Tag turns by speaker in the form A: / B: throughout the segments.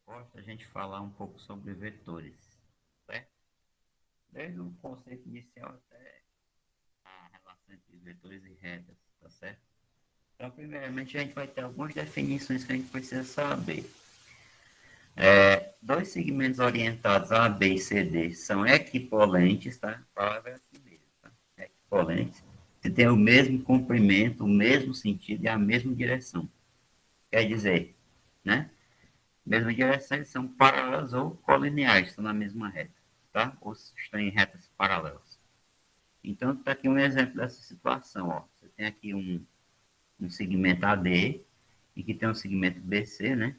A: proposta a gente falar um pouco sobre vetores, certo? Desde o conceito inicial até a relação entre vetores e retas, tá certo? Então, primeiramente, a gente vai ter algumas definições que a gente precisa saber. Dois segmentos orientados A, B e C, D são equipolentes, tá? A palavra é assim mesmo, tá? Equipolentes. Se tem o mesmo comprimento, o mesmo sentido e a mesma direção. Quer dizer, né? Mesma direção, eles são paralelos ou colineares, estão na mesma reta, tá? Ou estão em retas paralelas. Então, está aqui um exemplo dessa situação, ó. Você tem aqui um segmento AD e que tem um segmento BC, né?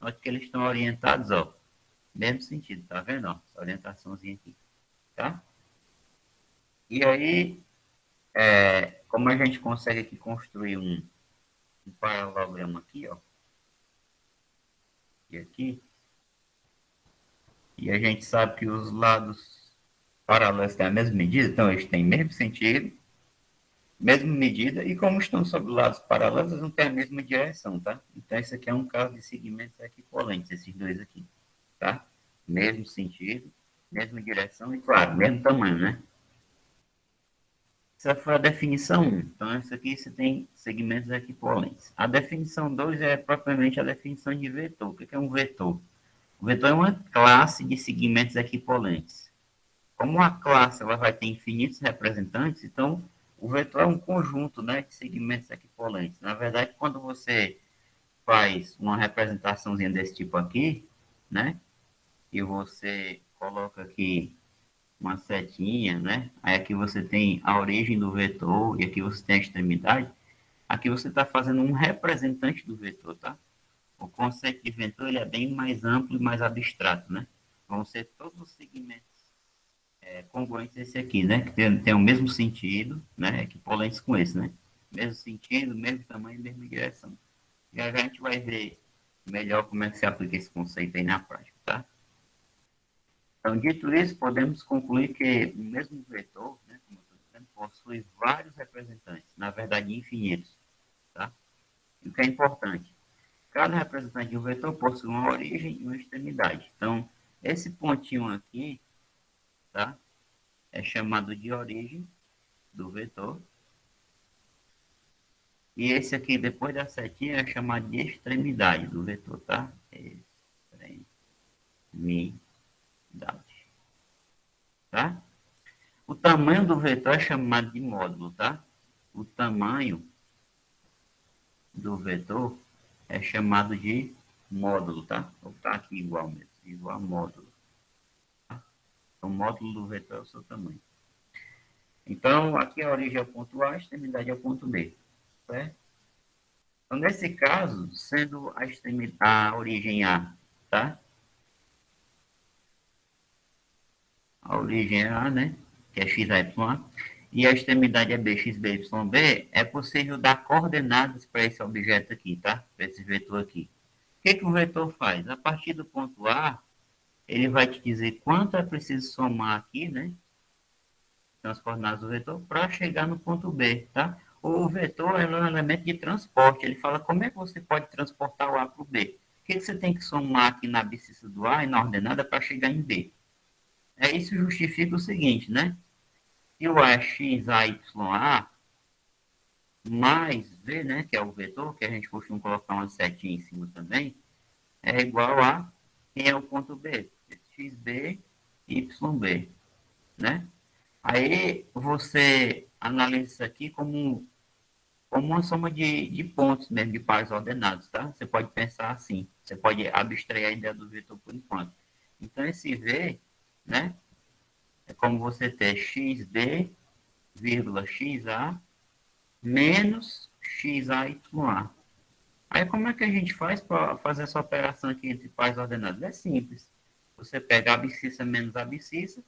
A: Olha que eles estão orientados, ó, mesmo sentido, tá vendo, ó? Essa orientaçãozinha aqui, tá? E aí, como a gente consegue aqui construir um paralelogramo aqui, ó, e aqui, e a gente sabe que os lados paralelos têm a mesma medida, então eles têm o mesmo sentido, mesma medida, e como estão sobre lados paralelos, eles não têm a mesma direção, tá? Então, esse aqui é um caso de segmentos equivalentes, esses dois aqui, tá? Mesmo sentido, mesma direção e, claro, mesmo tamanho, né? Essa foi a definição 1. Então, essa aqui você tem segmentos equivalentes. A definição 2 é propriamente a definição de vetor. O que é um vetor? O vetor é uma classe de segmentos equivalentes. Como uma classe ela vai ter infinitos representantes, então o vetor é um conjunto, né, de segmentos equivalentes. Na verdade, quando você faz uma representaçãozinha desse tipo aqui, né, e você coloca aqui uma setinha, né, aí aqui você tem a origem do vetor e aqui você tem a extremidade, aqui você está fazendo um representante do vetor, tá? O conceito de vetor ele é bem mais amplo e mais abstrato, né? Vão ser todos os segmentos congruentes a esse aqui, né? Que tem o mesmo sentido, né? Equivalentes com esse, né? Mesmo sentido, mesmo tamanho, mesma direção. Já já a gente vai ver melhor como é que se aplica esse conceito aí na prática, tá? Então, dito isso, podemos concluir que o mesmo vetor, né, como eu estou dizendo, possui vários representantes, na verdade infinitos, tá? E o que é importante, cada representante de um vetor possui uma origem e uma extremidade. Então, esse pontinho aqui, tá? É chamado de origem do vetor. E esse aqui, depois da setinha, é chamado de extremidade do vetor, tá? Extremidade, tá? O tamanho do vetor é chamado de módulo, tá? O tamanho do vetor é chamado de módulo, tá? Vou botar aqui igual mesmo, igual a módulo. Tá? Então, o módulo do vetor é o seu tamanho. Então, aqui a origem é o ponto A, a extremidade é o ponto B, certo? Então, nesse caso, sendo a origem A, tá? A origem é A, né? Que é x, y, A. E a extremidade é B, x, B, y, B. É possível dar coordenadas para esse objeto aqui, tá? Para esse vetor aqui. O que o vetor faz? A partir do ponto A, ele vai te dizer quanto é preciso somar aqui, né? São as coordenadas do vetor para chegar no ponto B, tá? O vetor é um elemento de transporte. Ele fala como é que você pode transportar o A para o B. O que você tem que somar aqui na abscissa do A e na ordenada para chegar em B? Isso justifica o seguinte, né? Se o A é x, A, y, A, mais V, né? Que é o vetor, que a gente costuma colocar uma setinha em cima também, é igual a quem é o ponto B? XB, YB, né? Aí você analisa isso aqui como uma soma de pontos mesmo, de pares ordenados, tá? Você pode pensar assim, você pode abstrair a ideia do vetor por enquanto. Então, esse V, né, é como você ter xd, vírgula xa, menos xayA. Aí, como é que a gente faz para fazer essa operação aqui entre pares ordenados? É simples. Você pega a abscissa menos a abscissa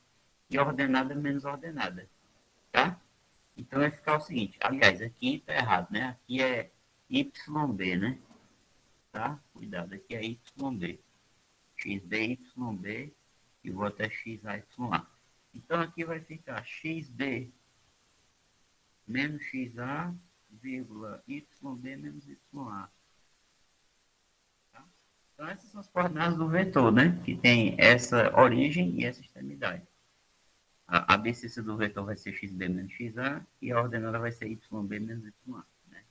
A: e ordenada menos ordenada, tá? Então vai ficar o seguinte, aliás, aqui está errado, né? Aqui é YB, né? Tá? Cuidado, aqui é YB. XB, YB e vou até XAYA. Então aqui vai ficar XB menos XA, vírgula YB menos YA. Tá? Então, essas são as coordenadas do vetor, né? Que tem essa origem e essa extremidade. A abscissa do vetor vai ser xb menos xa e a ordenada vai ser yb menos ya. Né?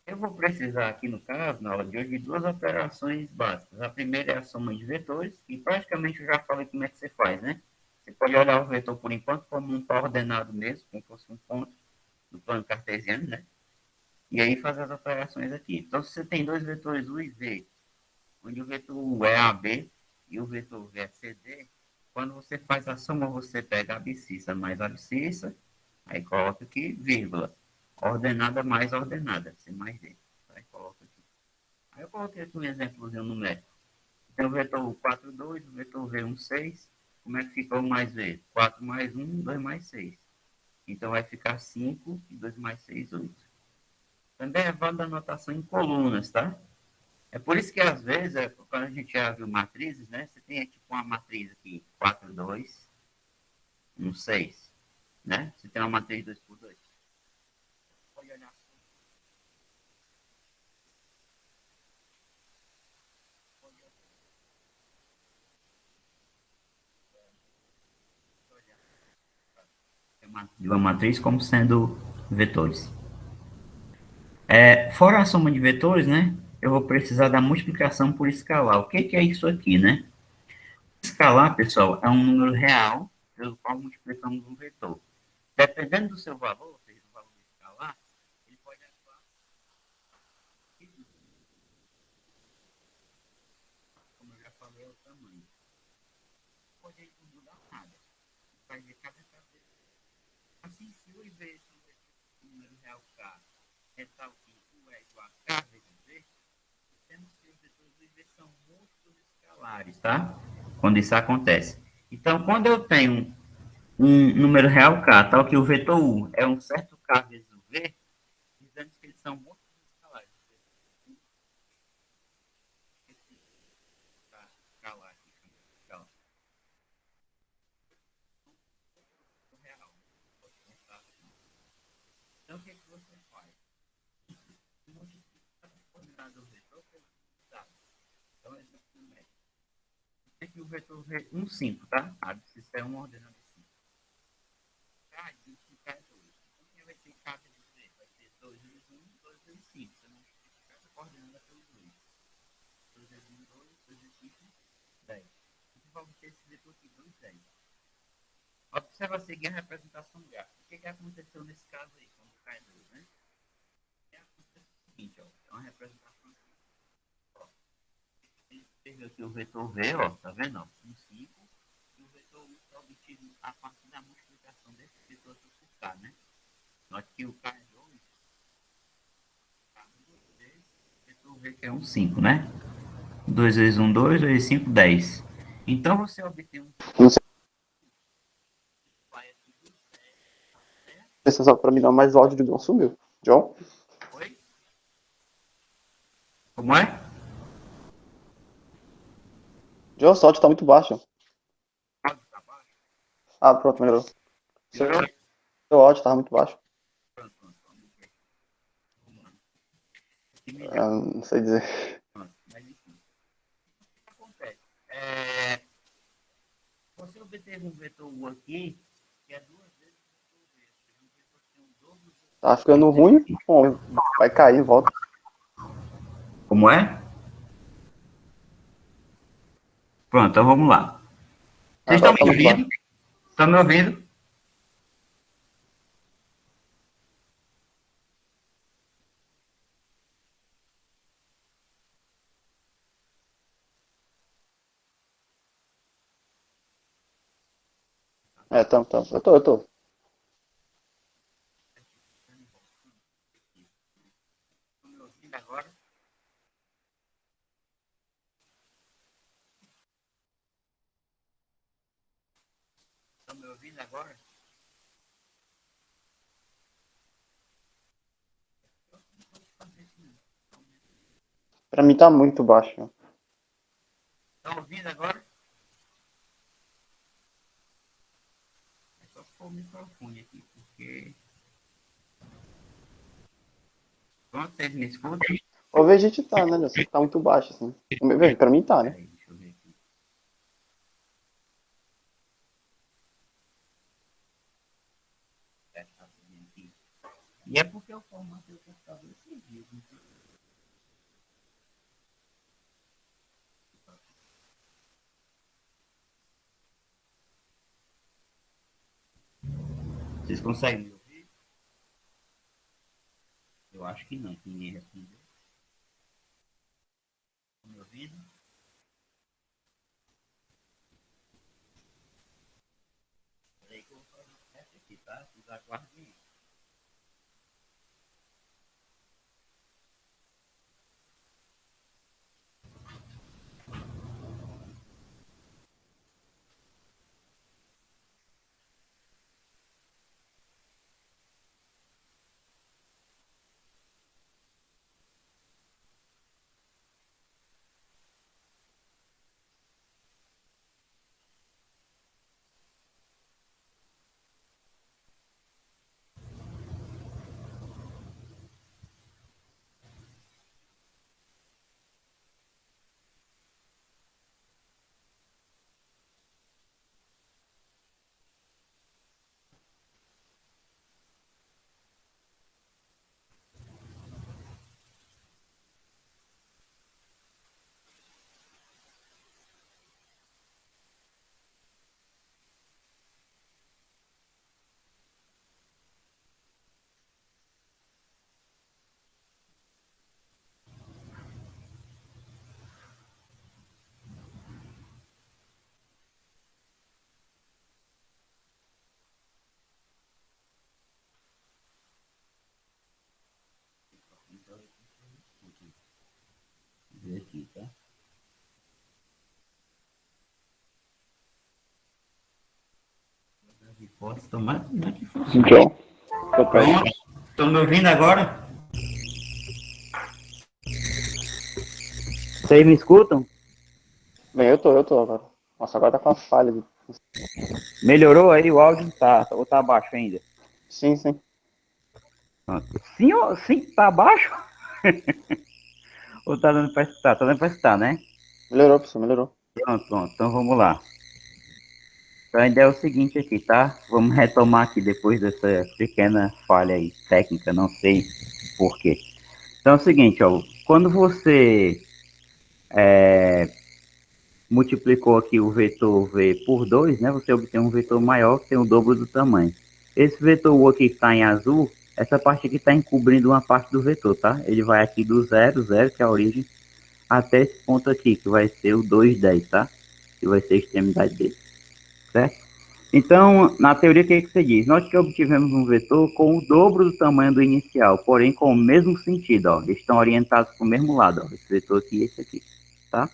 A: Eu vou precisar aqui, no caso, na aula de hoje, de duas operações básicas. A primeira é a soma de vetores, e praticamente eu já falei como é que você faz, né? Você pode olhar o vetor, por enquanto, como um coordenado mesmo, como se fosse um ponto do plano cartesiano, né? E aí fazer as operações aqui. Então, se você tem dois vetores U e V, onde o vetor U é AB e o vetor V é CD, quando você faz a soma, você pega a abscissa mais a abscissa, aí coloca aqui, vírgula, ordenada mais ordenada, C mais D. Aí coloca aqui. Aí eu coloquei aqui um exemplozinho numérico. Tem o vetor U 4, 2, o vetor V 1, 6. Como é que fica o mais V? 4 mais 1, 2 mais 6. Então vai ficar 5 e 2 mais 6, 8. Também é válida a notação em colunas, tá? É por isso que, às vezes, quando a gente já viu matrizes, né? Você tem tipo uma matriz aqui, 4, 2, 1, 6, né? Você tem uma matriz 2 por 2. Pode olhar. De uma matriz como sendo vetores. Fora a soma de vetores, né? Eu vou precisar da multiplicação por escalar. O que, que é isso aqui, né? Escalar, pessoal, é um número real pelo qual multiplicamos um vetor. Dependendo do seu valor, ou seja, do valor do escalar, ele pode atuar, como eu já falei, é o tamanho. Pode não mudar nada. Vai ver cada vez. Assim, se o IV são um número real K é tal que U é igual a K vezes V, temos que os vetores do IV são múltiplos escalares, tá? Quando isso acontece. Então, quando eu tenho um número real K, tal que o vetor U é um certo K vezes o V, dizemos que eles são múltiplos escalares. Escalar, escalar. Real. Então, o que, é que você faz? Multiplica a coordenada do vetor pelo dado. Então, exemplo numérico. Aqui o vetor V 1, 5, tá? A abscissa é uma ordenada 5. K, multiplicar é 2. Então, quem vai ser K vezes V? Vai ser 2 vezes 1, 2 vezes 5. Você multiplica essa coordenada pelo 2. 2 vezes 1, 2, 2 vezes 5, 10. Então, vamos ter esse vetor aqui, 2, 10. Observa a seguir a representação gráfica. O que, que aconteceu nesse caso aí, quando cai 2, né? Acontece o seguinte, ó. É uma representação aqui. Ó. Ele teve aqui o vetor V, ó. Tá vendo? Ó, um 5. E o vetor U está obtido a partir da multiplicação desse vetor aqui por K, né? Note que o K é 2, K é 2 vezes, o vetor V que é um 5, né? 2 vezes 1, 2, 2 vezes 5, 10. Então, você obtém um...
B: Não sei se é só pra mim não, mas o áudio do John sumiu. John?
A: Oi? Como é?
B: John, seu áudio tá muito baixo.
A: Pode estar baixo?
B: Ah, pronto, melhorou. Seu,
A: Melhorou?
B: seu áudio tava muito baixo.
A: Pronto, pronto. Vamos lá.
B: Não sei dizer.
A: Mas enfim, o que acontece? É, você obteve um vetor U aqui, que é duas vezes o vetor V. Um vetor que tem um dobro do
B: Tá ficando ruim? Bom, vai cair, volta.
A: Como é? Pronto, então vamos lá. Vocês estão
B: Agora
A: me
B: tá muito baixo.
A: ouvindo? Estão me ouvindo?
B: Eu tô.
A: Estão me ouvindo agora? Estão me ouvindo agora?
B: Pra mim tá muito baixo.
A: Estão ouvindo agora? É só se for o microfone aqui, porque... Pronto, vocês me escutam?
B: Ou vejo que tá, né? Eu sei que tá muito baixo, assim. Veja, pra mim tá, né?
A: Peraí, deixa eu ver aqui. Tá subindo aqui. E é porque eu formatei o computador esses dias. Né? Vocês conseguem me ouvir? Eu acho que não, que ninguém respondeu. Estão me ouvindo? Peraí que eu vou fazer um teste aqui, tá? Vocês aguardem. Então, ver aqui, tá? As hipóteses estão mais que funciona.
B: Então, tô perto.
A: Pronto. Estão me ouvindo agora? Vocês me escutam?
B: Bem, eu tô agora. Nossa, agora tá com uma falha.
A: Melhorou aí o áudio? Tá, ou tá baixo ainda?
B: Sim, sim.
A: Sim, sim, tá baixo? Ou tá dando pra escutar? Tá dando pra escutar, né?
B: Melhorou, professor, melhorou.
A: Pronto, pronto. Então vamos lá. Então a ideia é o seguinte aqui, tá? Vamos retomar aqui depois dessa pequena falha aí, técnica, não sei por quê. Então é o seguinte, ó. Quando você multiplicou aqui o vetor V por 2, né? Você obtém um vetor maior que tem o dobro do tamanho. Esse vetor U aqui que está em azul, essa parte aqui está encobrindo uma parte do vetor, tá? Ele vai aqui do 0, 0, que é a origem, até esse ponto aqui, que vai ser o 2, 10, tá? Que vai ser a extremidade dele, certo? Então, na teoria, o que, que você diz? Nós que obtivemos um vetor com o dobro do tamanho do inicial, porém com o mesmo sentido, ó. Eles estão orientados para o mesmo lado, ó. Esse vetor aqui e esse aqui, tá?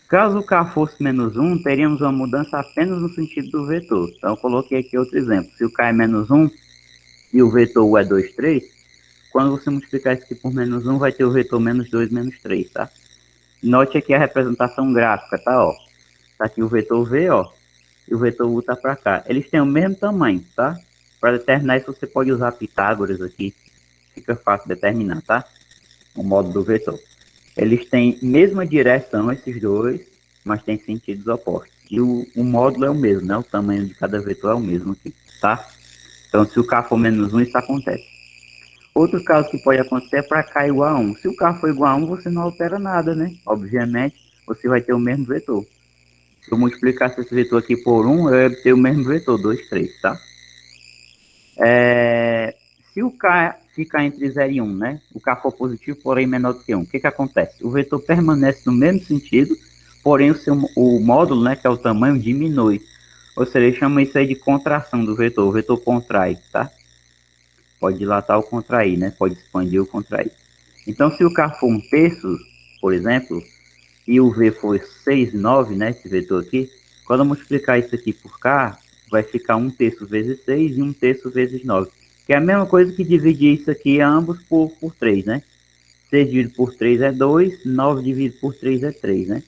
A: Caso k fosse menos 1, teríamos uma mudança apenas no sentido do vetor. Então, eu coloquei aqui outro exemplo. Se o k é menos 1 e o vetor u é 2, 3, quando você multiplicar isso aqui por menos 1, vai ter o vetor menos 2, menos 3, tá? Note aqui a representação gráfica, tá? Ó. Tá aqui o vetor v, ó, e o vetor u tá para cá. Eles têm o mesmo tamanho, tá? Para determinar isso, você pode usar Pitágoras aqui. Fica fácil determinar, tá? O modo do vetor. Eles têm mesma direção, esses dois, mas têm sentidos opostos. E o módulo é o mesmo, né? O tamanho de cada vetor é o mesmo aqui, tá? Então, se o K for menos 1, isso acontece. Outro caso que pode acontecer é para K igual a 1. Se o K for igual a 1, você não altera nada, né? Obviamente, você vai ter o mesmo vetor. Se eu multiplicasse esse vetor aqui por 1, eu ia ter o mesmo vetor, 2, 3, tá? Se o K ficar entre 0 e 1, né? O K for positivo, porém menor do que 1, o que acontece? O vetor permanece no mesmo sentido, porém o módulo, né, que é o tamanho, diminui. Ou seja, ele chama isso aí de contração do vetor. O vetor contrai, tá? Pode dilatar ou contrair, né? Pode expandir ou contrair. Então, se o K for 1/3, por exemplo, e o V for 6, 9, né? Esse vetor aqui, quando eu multiplicar isso aqui por K, vai ficar 1/3 vezes 6 e 1/3 vezes 9. Que é a mesma coisa que dividir isso aqui ambos por 3, né? 6 dividido por 3 é 2, 9 dividido por 3 é 3, né?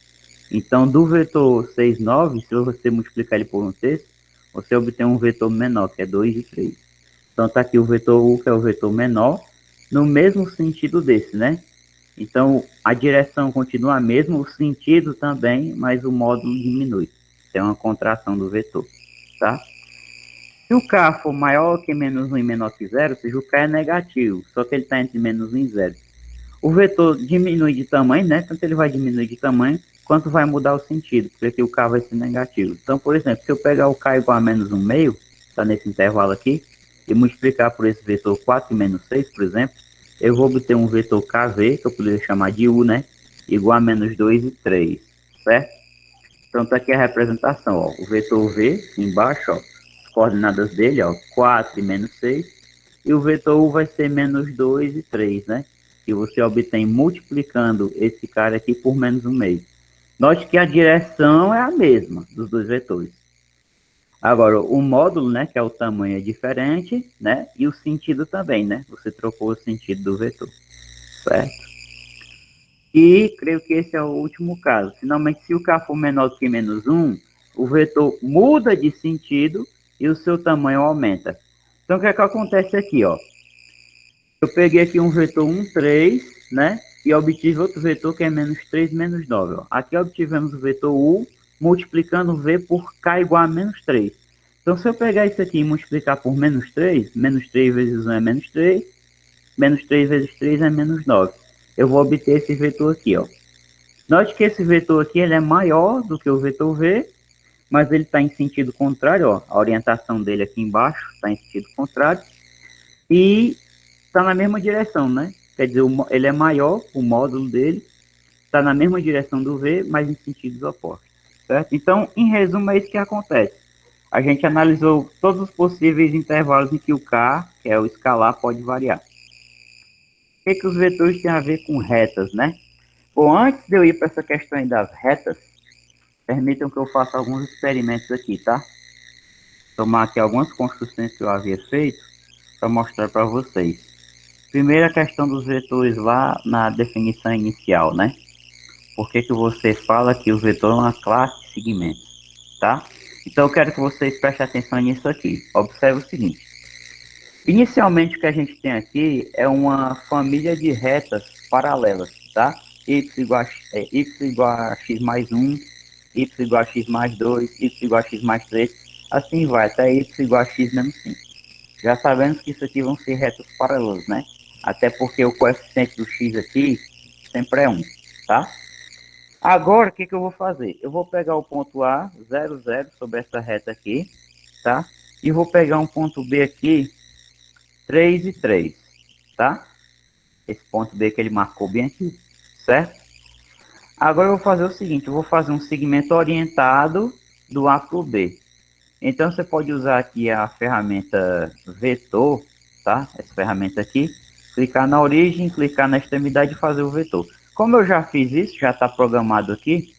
A: Então, do vetor 6, 9, se você multiplicar ele por 1/3, você obtém um vetor menor, que é 2 e 3. Então, está aqui o vetor U, que é o vetor menor, no mesmo sentido desse, né? Então, a direção continua a mesma, o sentido também, mas o módulo diminui. Tem uma contração do vetor, tá? Se o K for maior que menos 1 e menor que zero, ou seja, o K é negativo, só que ele está entre menos 1 e zero. O vetor diminui de tamanho, né? Tanto ele vai diminuir de tamanho, quanto vai mudar o sentido, porque aqui o K vai ser negativo. Então, por exemplo, se eu pegar o K igual a menos 1 meio, está nesse intervalo aqui, e multiplicar por esse vetor 4 e menos 6, por exemplo, eu vou obter um vetor KV, que eu poderia chamar de U, né? Igual a menos 2 e 3, certo? Então, tá aqui a representação, ó. O vetor V, embaixo, ó, as coordenadas dele, ó, 4 e menos 6, e o vetor U vai ser menos 2 e 3, né? Que você obtém multiplicando esse cara aqui por menos 1 meio. Note que a direção é a mesma dos dois vetores. Agora, o módulo, né, que é o tamanho, é diferente, né? E o sentido também, né? Você trocou o sentido do vetor, certo? E creio que esse é o último caso. Finalmente, se o K for menor do que menos 1, o vetor muda de sentido e o seu tamanho aumenta. Então, o que é que acontece aqui, ó? Eu peguei aqui um vetor 1, 3, né? E obtive outro vetor que é menos 3, menos 9. Ó. Aqui obtivemos o vetor U multiplicando V por K igual a menos 3. Então, se eu pegar isso aqui e multiplicar por menos 3 vezes 1 é menos 3 vezes 3 é menos 9. Eu vou obter esse vetor aqui, ó. Note que esse vetor aqui ele é maior do que o vetor V, mas ele está em sentido contrário, ó. A orientação dele aqui embaixo está em sentido contrário. E está na mesma direção, né? Quer dizer, ele é maior, o módulo dele está na mesma direção do V, mas em sentidos opostos, certo? Então, em resumo, é isso que acontece. A gente analisou todos os possíveis intervalos em que o K, que é o escalar, pode variar. O que os vetores têm a ver com retas, né? Bom, antes de eu ir para essa questão aí das retas, permitam que eu faça alguns experimentos aqui, tá? Tomar aqui algumas construções que eu havia feito para mostrar para vocês. Primeira questão dos vetores lá na definição inicial, né? Por que você fala que o vetor é uma classe de segmentos, tá? Então eu quero que vocês prestem atenção nisso aqui. Observe o seguinte. Inicialmente o que a gente tem aqui é uma família de retas paralelas, tá? Y igual a x mais 1, y igual a x mais 2, y igual a x mais 3, assim vai, até y igual a x menos 5. Já sabemos que isso aqui vão ser retas paralelas, né? Até porque o coeficiente do x aqui sempre é 1, tá? Agora, o que eu vou fazer? Eu vou pegar o ponto A, 0, 0, sobre essa reta aqui, tá? E vou pegar um ponto B aqui, 3 e 3, tá? Esse ponto B que ele marcou bem aqui, certo? Agora eu vou fazer o seguinte, eu vou fazer um segmento orientado do A para o B. Então você pode usar aqui a ferramenta vetor, tá? Essa ferramenta aqui, clicar na origem, clicar na extremidade e fazer o vetor. Como eu já fiz isso, já está programado aqui,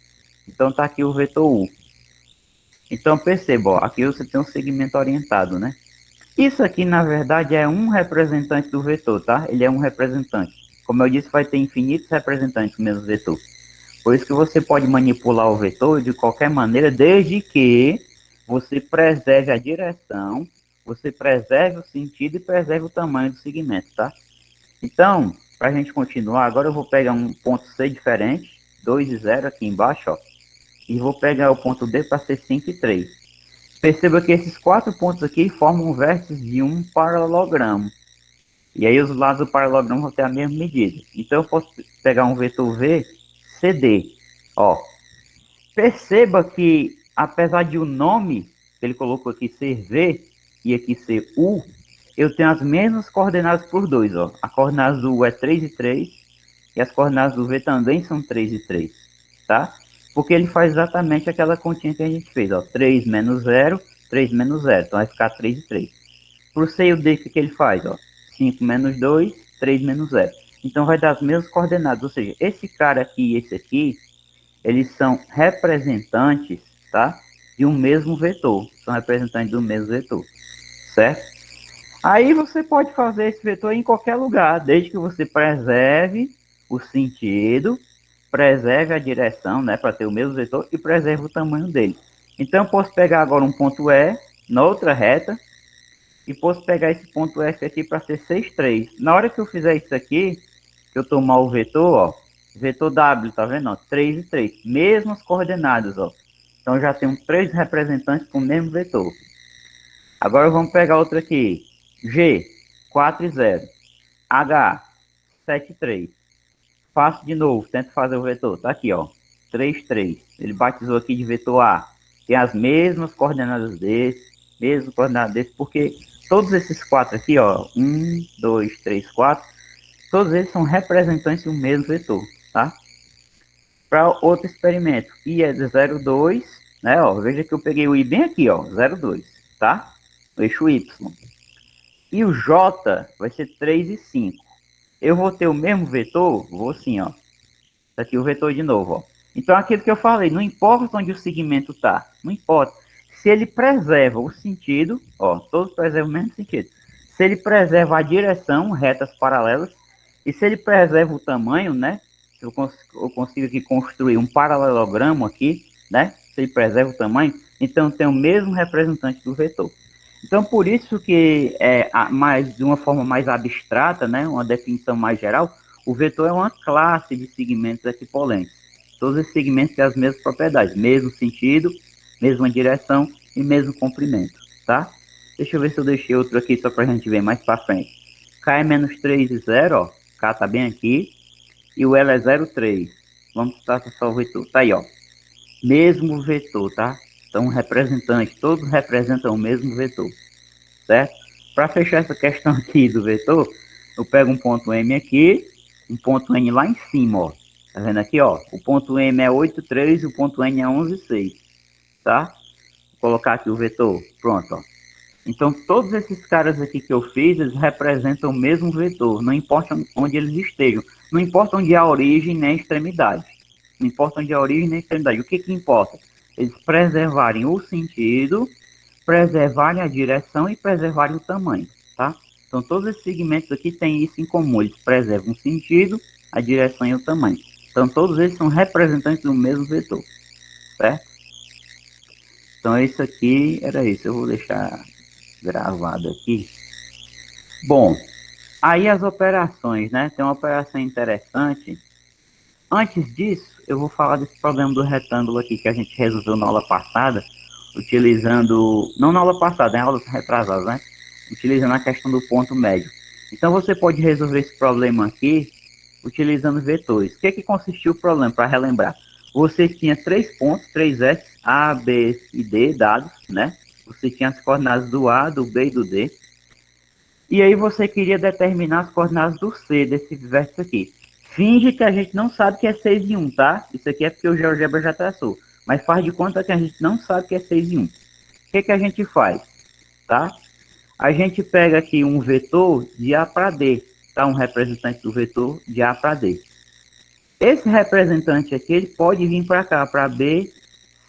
A: então está aqui o vetor U. Então perceba, ó, aqui você tem um segmento orientado, né? Isso aqui, na verdade, é um representante do vetor, tá? Ele é um representante. Como eu disse, vai ter infinitos representantes no mesmo vetor. Por isso que você pode manipular o vetor de qualquer maneira, desde que você preserve a direção, você preserve o sentido e preserve o tamanho do segmento, tá? Então, para a gente continuar, agora eu vou pegar um ponto C diferente, 2 e 0 aqui embaixo, ó, e vou pegar o ponto D para ser 5 e 3. Perceba que esses 4 pontos aqui formam vértices de um paralelogramo. E aí os lados do paralelogramo vão ter a mesma medida. Então eu posso pegar um vetor V, CD. Ó, perceba que apesar de o nome que ele colocou aqui ser V e aqui ser U, eu tenho as mesmas coordenadas por dois. Ó. A coordenada do U é 3 e 3 e as coordenadas do V também são 3 e 3. Tá? Porque ele faz exatamente aquela continha que a gente fez. Ó, 3 menos 0, 3 menos 0. Então vai ficar 3 e 3. Para o C e o D, o que ele faz? Ó? 5 menos 2, 3 menos 0. Então vai dar as mesmas coordenadas. Ou seja, esse cara aqui e esse aqui, eles são representantes, tá? De um mesmo vetor. São representantes do mesmo vetor. Certo? Aí você pode fazer esse vetor em qualquer lugar, desde que você preserve o sentido, preserve a direção, né, para ter o mesmo vetor e preserve o tamanho dele. Então eu posso pegar agora um ponto E na outra reta e posso pegar esse ponto F aqui para ser 6, 3. Na hora que eu fizer isso aqui, que eu tomar o vetor, ó, vetor W, tá vendo, ó, 3 e 3, mesmas coordenadas, ó. Então já tenho 3 representantes com o mesmo vetor. Agora vamos pegar outra aqui, G, 4 e 0, H, 7 e 3. Faço de novo, tento fazer o vetor, tá aqui, ó, 3, 3. Ele batizou aqui de vetor A. Tem as mesmas coordenadas desse, mesmas coordenadas desse, porque todos esses 4 aqui, ó, 1, 2, 3, 4, todos eles são representantes do mesmo vetor, tá? Para outro experimento, I é de 0,2, né, ó, veja que eu peguei o I bem aqui, ó, 0,2, tá? O eixo Y. E o J vai ser 3 e 5. Eu vou ter o mesmo vetor? Vou sim, ó. Tá aqui o vetor de novo, ó. Então, aquilo que eu falei, não importa onde o segmento tá, não importa. Se ele preserva o sentido, ó, todos preservam o mesmo sentido. Se ele preserva a direção, retas paralelas, e se ele preserva o tamanho, né? Eu consigo aqui construir um paralelogramo aqui, né? Se ele preserva o tamanho, então tem o mesmo representante do vetor. Então, por isso que mais de uma forma mais abstrata, né? Uma definição mais geral, o vetor é uma classe de segmentos equipolentes. Todos esses segmentos têm as mesmas propriedades, mesmo sentido, mesma direção e mesmo comprimento, tá? Deixa eu ver se eu deixei outro aqui só para a gente ver mais para frente. K é menos 3 e 0, ó. K tá bem aqui. E o L é 0,3. Vamos traçar só o vetor. Tá aí, ó. Mesmo vetor, tá? Então, representante, todos representam o mesmo vetor, certo? Para fechar essa questão aqui do vetor, eu pego um ponto M aqui, um ponto N lá em cima, ó. Tá vendo aqui, ó? O ponto M é 8,3 e o ponto N é 11,6, tá? Vou colocar aqui o vetor, pronto, ó. Então, todos esses caras aqui que eu fiz, eles representam o mesmo vetor, não importa onde eles estejam. Não importa onde é a origem nem a extremidade. Não importa onde é a origem nem a extremidade. O que que importa? Eles preservarem o sentido, preservarem a direção e preservarem o tamanho, tá? Então, todos esses segmentos aqui têm isso em comum. Eles preservam o sentido, a direção e o tamanho. Então, todos eles são representantes do mesmo vetor, certo? Então, isso aqui era isso. Eu vou deixar gravado aqui. Bom, aí as operações, né? Tem uma operação interessante. Antes disso, eu vou falar desse problema do retângulo aqui que a gente resolveu na aula passada, utilizando, não na aula passada, em aulas retrasadas, né? Utilizando a questão do ponto médio. Então, você pode resolver esse problema aqui utilizando vetores. O que que consistiu o problema, para relembrar? Você tinha 3 pontos, 3 S, A, B e D dados, né? Você tinha as coordenadas do A, do B e do D. E aí você queria determinar as coordenadas do C, desse vértice aqui. Finge que a gente não sabe que é 6 e 1, tá? Isso aqui é porque o GeoGebra já traçou. Mas faz de conta que a gente não sabe que é 6 e 1. O que que a gente faz? Tá? A gente pega aqui um vetor de A para D, tá? Um representante do vetor de A para D. Esse representante aqui, ele pode vir para cá, para B,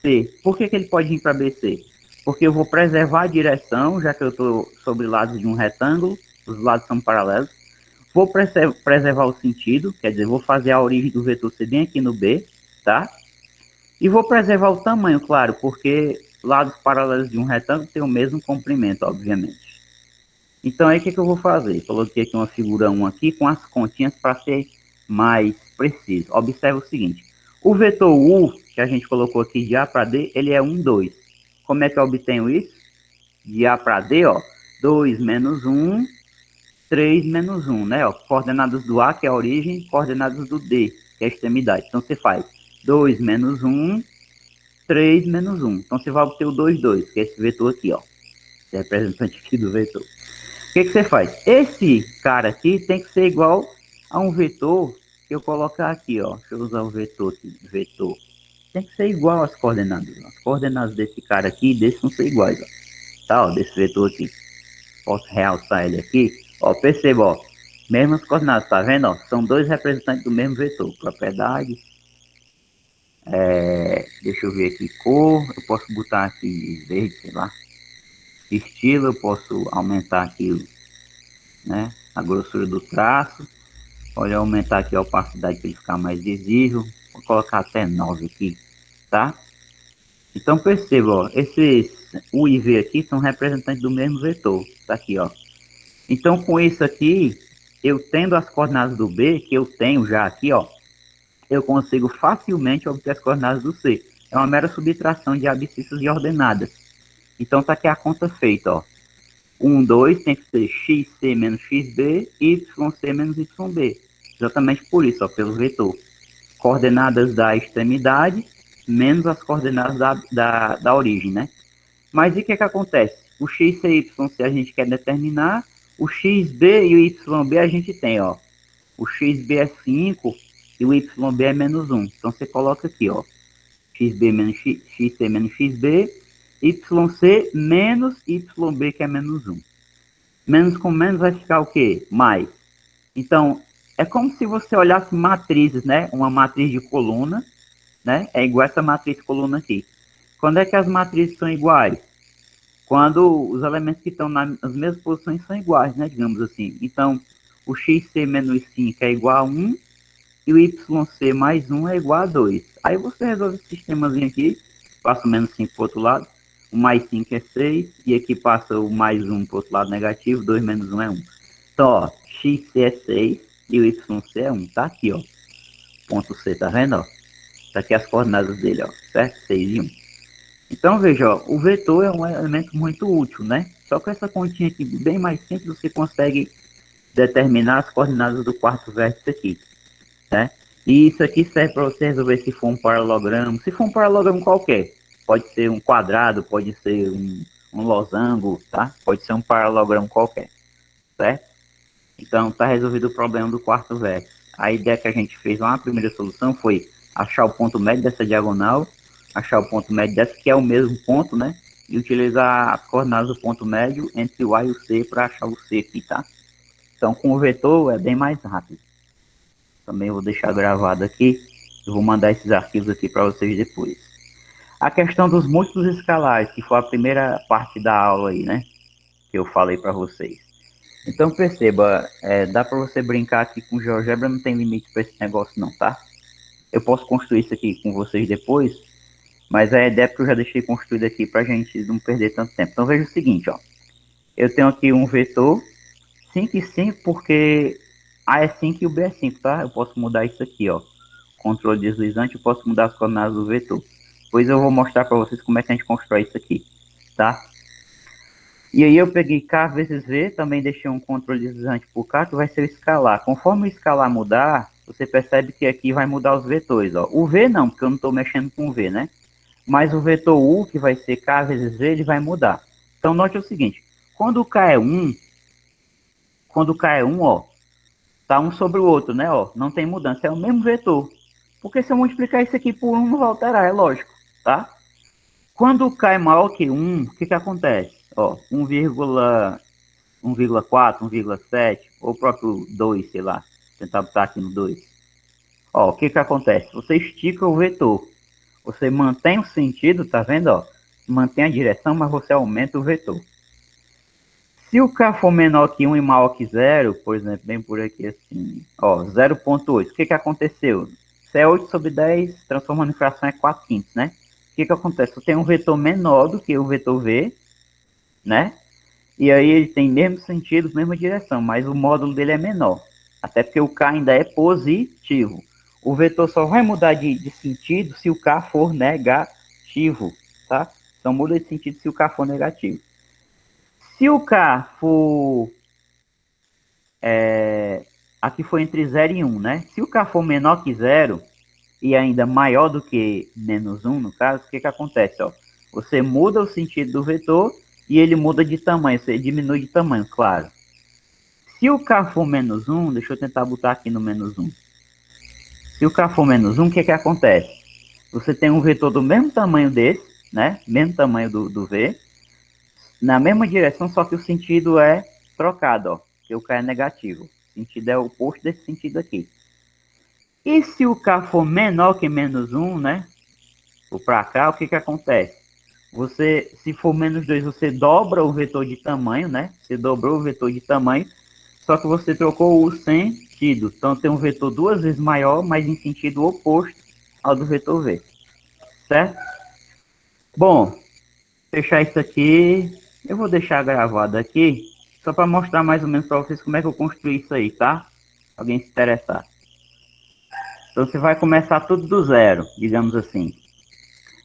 A: C. Por que que ele pode vir para B, C? Porque eu vou preservar a direção, já que eu estou sobre lados de um retângulo, os lados são paralelos. Vou preservar o sentido, quer dizer, vou fazer a origem do vetor ser bem aqui no B, tá? E vou preservar o tamanho, claro, porque lados paralelos de um retângulo têm o mesmo comprimento, obviamente. Então, aí o que eu vou fazer? Coloquei aqui uma figura 1 aqui com as continhas para ser mais preciso. Observe o seguinte, o vetor U, que a gente colocou aqui de A para D, ele é 1, 2. Como é que eu obtenho isso? De A para D, ó, 2 menos 1, 3 menos 1, né? Ó, coordenadas do A, que é a origem, coordenadas do D, que é a extremidade. Então, você faz 2 menos 1, 3 menos 1. Então, você vai obter o 2, 2, que é esse vetor aqui, ó. Esse representante aqui do vetor. O que que você faz? Esse cara aqui tem que ser igual a um vetor que eu colocar aqui, ó. Deixa eu usar o vetor aqui, vetor. Tem que ser igual às coordenadas. As coordenadas desse cara aqui e desse vão ser iguais, ó. Tá, ó, desse vetor aqui. Posso realçar ele aqui. Ó, perceba, ó. Mesmas coordenadas, tá vendo, ó? São dois representantes do mesmo vetor. Propriedade. Deixa eu ver aqui, cor. Eu posso botar aqui verde, sei lá. Estilo, eu posso aumentar aqui, né, a grossura do traço. Pode aumentar aqui a opacidade para ele ficar mais visível. Vou colocar até 9 aqui, tá? Então perceba, ó, esses U e V aqui são representantes do mesmo vetor. Tá aqui, ó. Então com isso aqui, eu tendo as coordenadas do B, que eu tenho já aqui, ó, eu consigo facilmente obter as coordenadas do C. É uma mera subtração de abscissas e ordenadas. Então tá aqui a conta feita, ó. 1, 2 tem que ser xc menos xb, yc menos yb. Exatamente por isso, ó, pelo vetor. Coordenadas da extremidade menos as coordenadas da origem, né? Mas e o que acontece? O x e y, se a gente quer determinar, o xb e o yb a gente tem, ó. O xb é 5 e o yb é menos 1. Então você coloca aqui, ó. Xb menos xc menos xb, yc menos yb, que é menos 1. Menos com menos vai ficar o quê? Mais. Então, é como se você olhasse matrizes, né? Uma matriz de coluna, né? É igual essa matriz de coluna aqui. Quando é que as matrizes são iguais? Quando os elementos que estão nas mesmas posições são iguais, né? Digamos assim. Então, o xc menos 5 é igual a 1 e o yc mais 1 é igual a 2. Aí você resolve esse sistemazinho aqui, passa o menos 5 para o outro lado, o mais 5 é 6, e aqui passa o mais 1 para o outro lado negativo, 2 menos 1 é 1. Então, ó, xc é 6 e o yc é 1, tá aqui, ó. Ponto C, tá vendo, ó? Tá aqui as coordenadas dele, ó, certo? 6 e 1. Então, veja, ó, o vetor é um elemento muito útil, né? Só com essa continha aqui bem mais simples, você consegue determinar as coordenadas do quarto vértice aqui, né? E isso aqui serve para você resolver se for um paralelogramo, se for um paralelogramo qualquer. Pode ser um quadrado, pode ser um losango, tá? Pode ser um paralelogramo qualquer, certo? Então, tá resolvido o problema do quarto vértice. A ideia que a gente fez lá na primeira solução foi achar o ponto médio dessa diagonal, achar o ponto médio dessa, que é o mesmo ponto, né? E utilizar as coordenadas do ponto médio entre o A e o C para achar o C aqui, tá? Então, com o vetor é bem mais rápido. Também vou deixar gravado aqui. Eu vou mandar esses arquivos aqui para vocês depois. A questão dos múltiplos escalares, que foi a primeira parte da aula aí, né? Que eu falei para vocês. Então, perceba, dá para você brincar aqui com GeoGebra, não tem limite para esse negócio não, tá? Eu posso construir isso aqui com vocês depois, mas a ideia é que eu já deixei construído aqui para a gente não perder tanto tempo. Então, veja o seguinte, ó. Eu tenho aqui um vetor 5 e 5, porque A é 5 e o B é 5, tá? Eu posso mudar isso aqui, ó. Controle deslizante, eu posso mudar as coordenadas do vetor. Depois eu vou mostrar para vocês como é que a gente constrói isso aqui, tá? E aí eu peguei K vezes V, também deixei um controle deslizante por K, que vai ser o escalar. Conforme o escalar mudar, você percebe que aqui vai mudar os vetores, ó. O V não, porque eu não estou mexendo com o V, né? Mas o vetor U, que vai ser K vezes V, ele vai mudar. Então, note o seguinte, quando o K é 1, ó, tá um sobre o outro, né, ó, não tem mudança, é o mesmo vetor. Porque se eu multiplicar isso aqui por 1, não vai alterar, é lógico, tá? Quando o K é maior que 1, o que que acontece? Ó, 1,4, 1,7, ou o próprio 2, sei lá, tentar botar aqui no 2. Ó, o que que acontece? Você estica o vetor, você mantém o sentido, tá vendo, ó? Mantém a direção, mas você aumenta o vetor. Se o K for menor que 1 e maior que 0, por exemplo, bem por aqui assim, ó, 0,8, o que que aconteceu? Se é 8 sobre 10, transformando em fração é 4 quintos, né? O que que acontece? Eu tenho um vetor menor do que o vetor V, né? E aí ele tem mesmo sentido, mesma direção, mas o módulo dele é menor. Até porque o K ainda é positivo. O vetor só vai mudar de sentido se o K for negativo, tá? Então muda de sentido se o K for negativo. Se o K for... aqui foi entre 0 e 1, né? Se o K for menor que 0 e ainda maior do que menos 1, no caso, o que que acontece? Ó? Você muda o sentido do vetor e ele muda de tamanho, você diminui de tamanho, claro. Se o K for menos 1, deixa eu tentar botar aqui no menos 1. Se o K for menos 1, o que que acontece? Você tem um vetor do mesmo tamanho desse, né? Mesmo tamanho do V, na mesma direção, só que o sentido é trocado, ó. Porque o K é negativo. O sentido é o oposto desse sentido aqui. E se o K for menor que menos 1, né? Ou para cá, o que que acontece? Você, se for menos 2, você dobra o vetor de tamanho, né? Você dobrou o vetor de tamanho, só que você trocou o sentido. Então tem um vetor duas vezes maior, mas em sentido oposto ao do vetor V. Certo? Bom, fechar isso aqui. Eu vou deixar gravado aqui. Só para mostrar mais ou menos para vocês como é que eu construí isso aí, tá? Alguém se interessar. Então você vai começar tudo do zero, digamos assim.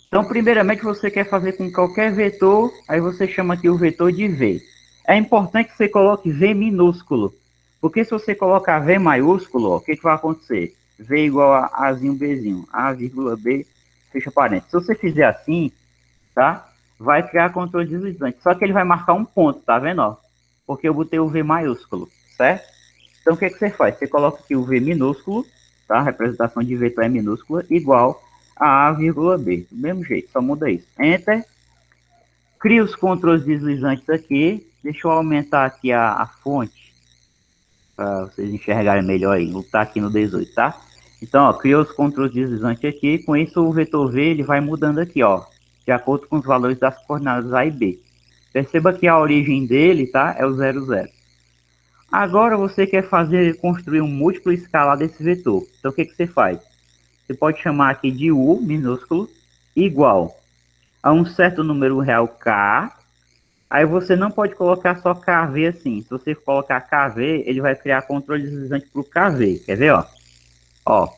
A: Então, primeiramente, você quer fazer com qualquer vetor, aí você chama aqui o vetor de V. É importante que você coloque V minúsculo, porque se você colocar V maiúsculo, ó, o que, que vai acontecer? V igual a Azinho, Bzinho, A, vírgula B, fecha parênteses. Se você fizer assim, tá? Vai criar controle deslizante. Só que ele vai marcar um ponto, tá vendo? Ó? Porque eu botei o V maiúsculo, certo? Então, o que, que você faz? Você coloca aqui o V minúsculo, tá? A representação de vetor é minúscula, igual a vírgula B. Do mesmo jeito, só muda isso. Enter. Cria os controles deslizantes aqui. Deixa eu aumentar aqui a fonte, para vocês enxergarem melhor aí. Vou estar aqui no 18, tá? Então, ó, criou os controles deslizantes aqui. Com isso, o vetor V ele vai mudando aqui, ó, de acordo com os valores das coordenadas A e B. Perceba que a origem dele, tá, é o 0, 0. Agora você quer construir um múltiplo escalar desse vetor. Então, o que, que você faz? Você pode chamar aqui de U minúsculo igual a um certo número real K. Aí você não pode colocar só KV assim. Se você colocar KV, ele vai criar controle deslizante para o KV. Quer ver, ó? Ó,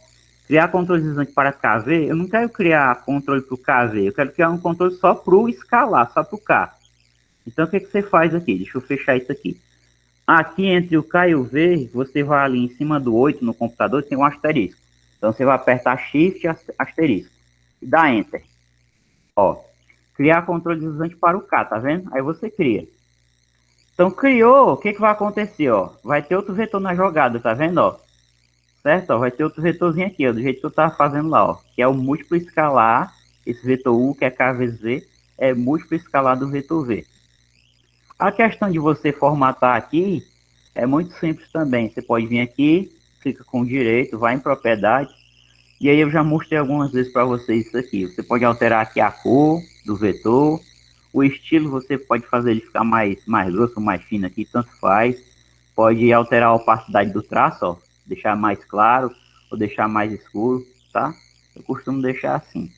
A: criar controle deslizante para KV, eu não quero criar controle para o KV, eu quero criar um controle só para o escalar, só para o K. Então, o que, que você faz aqui? Deixa eu fechar isso aqui. Aqui entre o K e o V, você vai ali em cima do 8 no computador, tem um asterisco. Então, você vai apertar Shift asterisco e dá Enter. Ó, criar controle deslizante para o K, tá vendo? Aí você cria. Então, criou, o que, que vai acontecer, ó? Vai ter outro vetor na jogada, tá vendo, ó? Certo? Ó, vai ter outro vetorzinho aqui, ó, do jeito que eu estava fazendo lá, ó, que é o múltiplo escalar, esse vetor U, que é K vezes V, é múltiplo escalar do vetor V. A questão de você formatar aqui é muito simples também. Você pode vir aqui, clica com direito, vai em propriedades, e aí eu já mostrei algumas vezes para vocês isso aqui. Você pode alterar aqui a cor do vetor, o estilo você pode fazer ele ficar mais grosso, mais fino aqui, tanto faz. Pode alterar a opacidade do traço, ó, deixar mais claro ou deixar mais escuro, tá? Eu costumo deixar assim.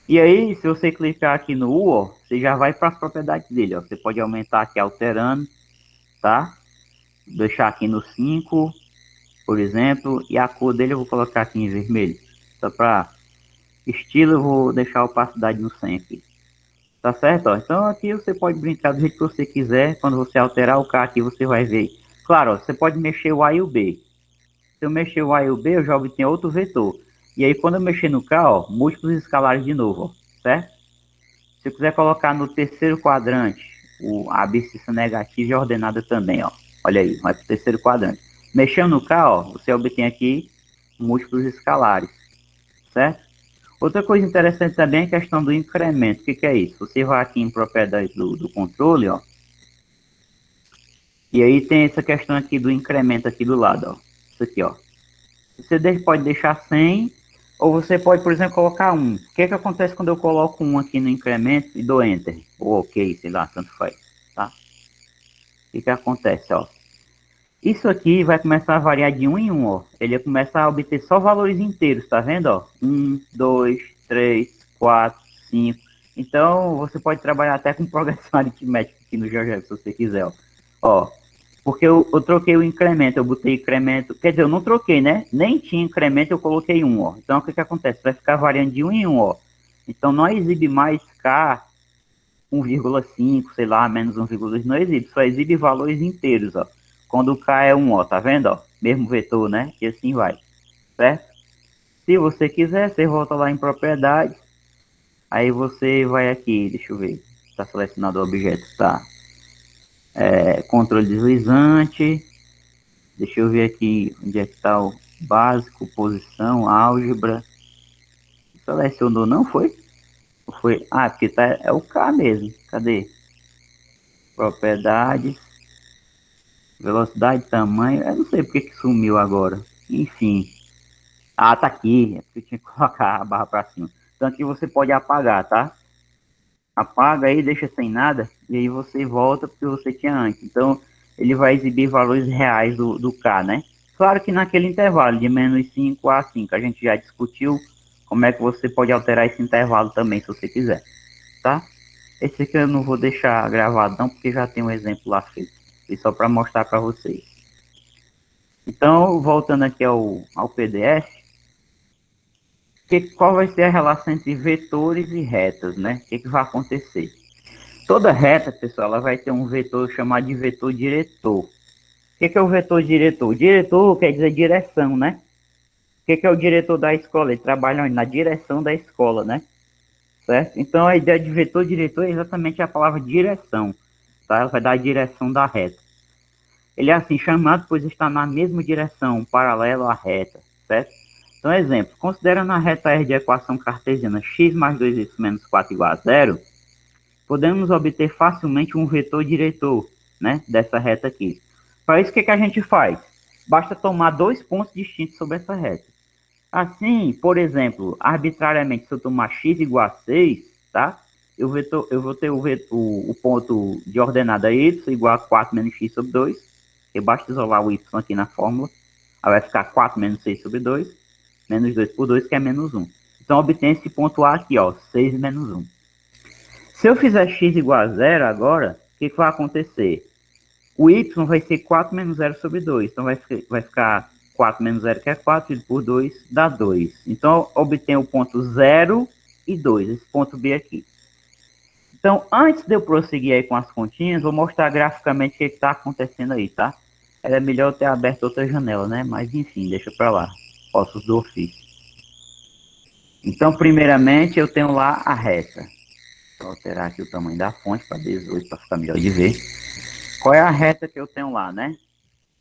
A: E aí, se você clicar aqui no U, ó, você já vai para as propriedades dele, ó. Você pode aumentar aqui alterando, tá? Deixar aqui no 5, por exemplo, e a cor dele eu vou colocar aqui em vermelho. Só para estilo eu vou deixar a opacidade no 100 aqui. Tá certo? Ó? Então aqui você pode brincar do jeito que você quiser. Quando você alterar o K aqui, você vai ver. Claro, ó, você pode mexer o A e o B. Se eu mexer o A e o B, eu já obtenho outro vetor. E aí, quando eu mexer no K, ó, múltiplos escalares de novo, ó, certo? Se eu quiser colocar no terceiro quadrante, a abscissa negativa é ordenada também, ó. Olha aí, vai para o terceiro quadrante. Mexendo no K, ó, você obtém aqui múltiplos escalares, certo? Outra coisa interessante também é a questão do incremento. O que, que é isso? Você vai aqui em propriedades do controle, ó. E aí tem essa questão aqui do incremento aqui do lado, ó. Isso aqui, ó. Você pode deixar 100, ou você pode, por exemplo, colocar 1. O que, que acontece quando eu coloco 1 aqui no incremento e dou Enter? Ou OK, sei lá, tanto faz, tá? O que, que acontece, ó? Isso aqui vai começar a variar de 1 em 1, ó. Ele começa a obter só valores inteiros, tá vendo, ó? 1, 2, 3, 4, 5. Então, você pode trabalhar até com progressão aritmética aqui no GeoGebra, se você quiser, ó. Ó, porque eu troquei o incremento, eu botei incremento, quer dizer, eu não troquei, né? Nem tinha incremento, eu coloquei 1, ó. Então, o que que acontece? Vai ficar variando de 1 em 1, ó. Então, não exibe mais K 1,5, sei lá, menos 1,2, não exibe, só exibe valores inteiros, ó. Quando o K é 1, ó, tá vendo, ó? Mesmo vetor, né? E assim vai, certo? Se você quiser, você volta lá em propriedades, aí você vai aqui, deixa eu ver, tá selecionado o objeto, tá? Controle deslizante, deixa eu ver aqui onde é que tá o básico, posição, álgebra. Selecionou, não foi? Foi? Ah, porque tá, é o K mesmo. Cadê? Propriedades, velocidade, tamanho. Eu não sei porque que sumiu agora. Enfim. Ah, tá aqui. É porque eu tinha que colocar a barra para cima. Então aqui você pode apagar, tá? Apaga aí, deixa sem nada. E aí você volta porque você tinha antes. Então ele vai exibir valores reais do K, né? Claro que naquele intervalo de menos 5 a 5, a gente já discutiu como é que você pode alterar esse intervalo também, se você quiser, tá? Esse aqui eu não vou deixar gravado não, porque já tem um exemplo lá feito. E só para mostrar para vocês. Então, voltando aqui ao PDF, qual vai ser a relação entre vetores e retas, né? O que vai acontecer? Toda reta, pessoal, ela vai ter um vetor chamado de vetor diretor. O que é o vetor diretor? Diretor quer dizer direção, né? O que é o diretor da escola? Ele trabalha na direção da escola, né? Certo? Então, a ideia de vetor diretor é exatamente a palavra direção, tá? Ela vai dar a direção da reta. Ele é assim chamado, pois está na mesma direção, paralelo à reta, certo? Então, exemplo, considerando a reta R de equação cartesiana x mais 2y menos 4 igual a zero, podemos obter facilmente um vetor diretor, né, dessa reta aqui. Para isso, o que a gente faz? Basta tomar dois pontos distintos sobre essa reta. Assim, por exemplo, arbitrariamente, se eu tomar x igual a 6, tá? Eu vou ter o ponto de ordenada y igual a 4 menos x sobre 2, que basta isolar o y aqui na fórmula, aí vai ficar 4 menos 6 sobre 2, menos 2 por 2, que é menos 1. Então, obtém esse ponto A aqui, ó, 6 menos 1. Se eu fizer x igual a 0 agora, o que vai acontecer? O y vai ser 4 menos 0 sobre 2. Então, vai ficar 4 menos 0, que é 4, dividido por 2, dá 2. Então, obtenho o ponto 0 e 2, esse ponto B aqui. Então, antes de eu prosseguir aí com as continhas, vou mostrar graficamente o que está acontecendo aí, tá? Era melhor eu ter aberto outra janela, né? Mas, enfim, deixa para lá. Ossos do ofício. Então, primeiramente, eu tenho lá a reta. Vou alterar aqui o tamanho da fonte para 18, para ficar melhor de ver. Qual é a reta que eu tenho lá, né?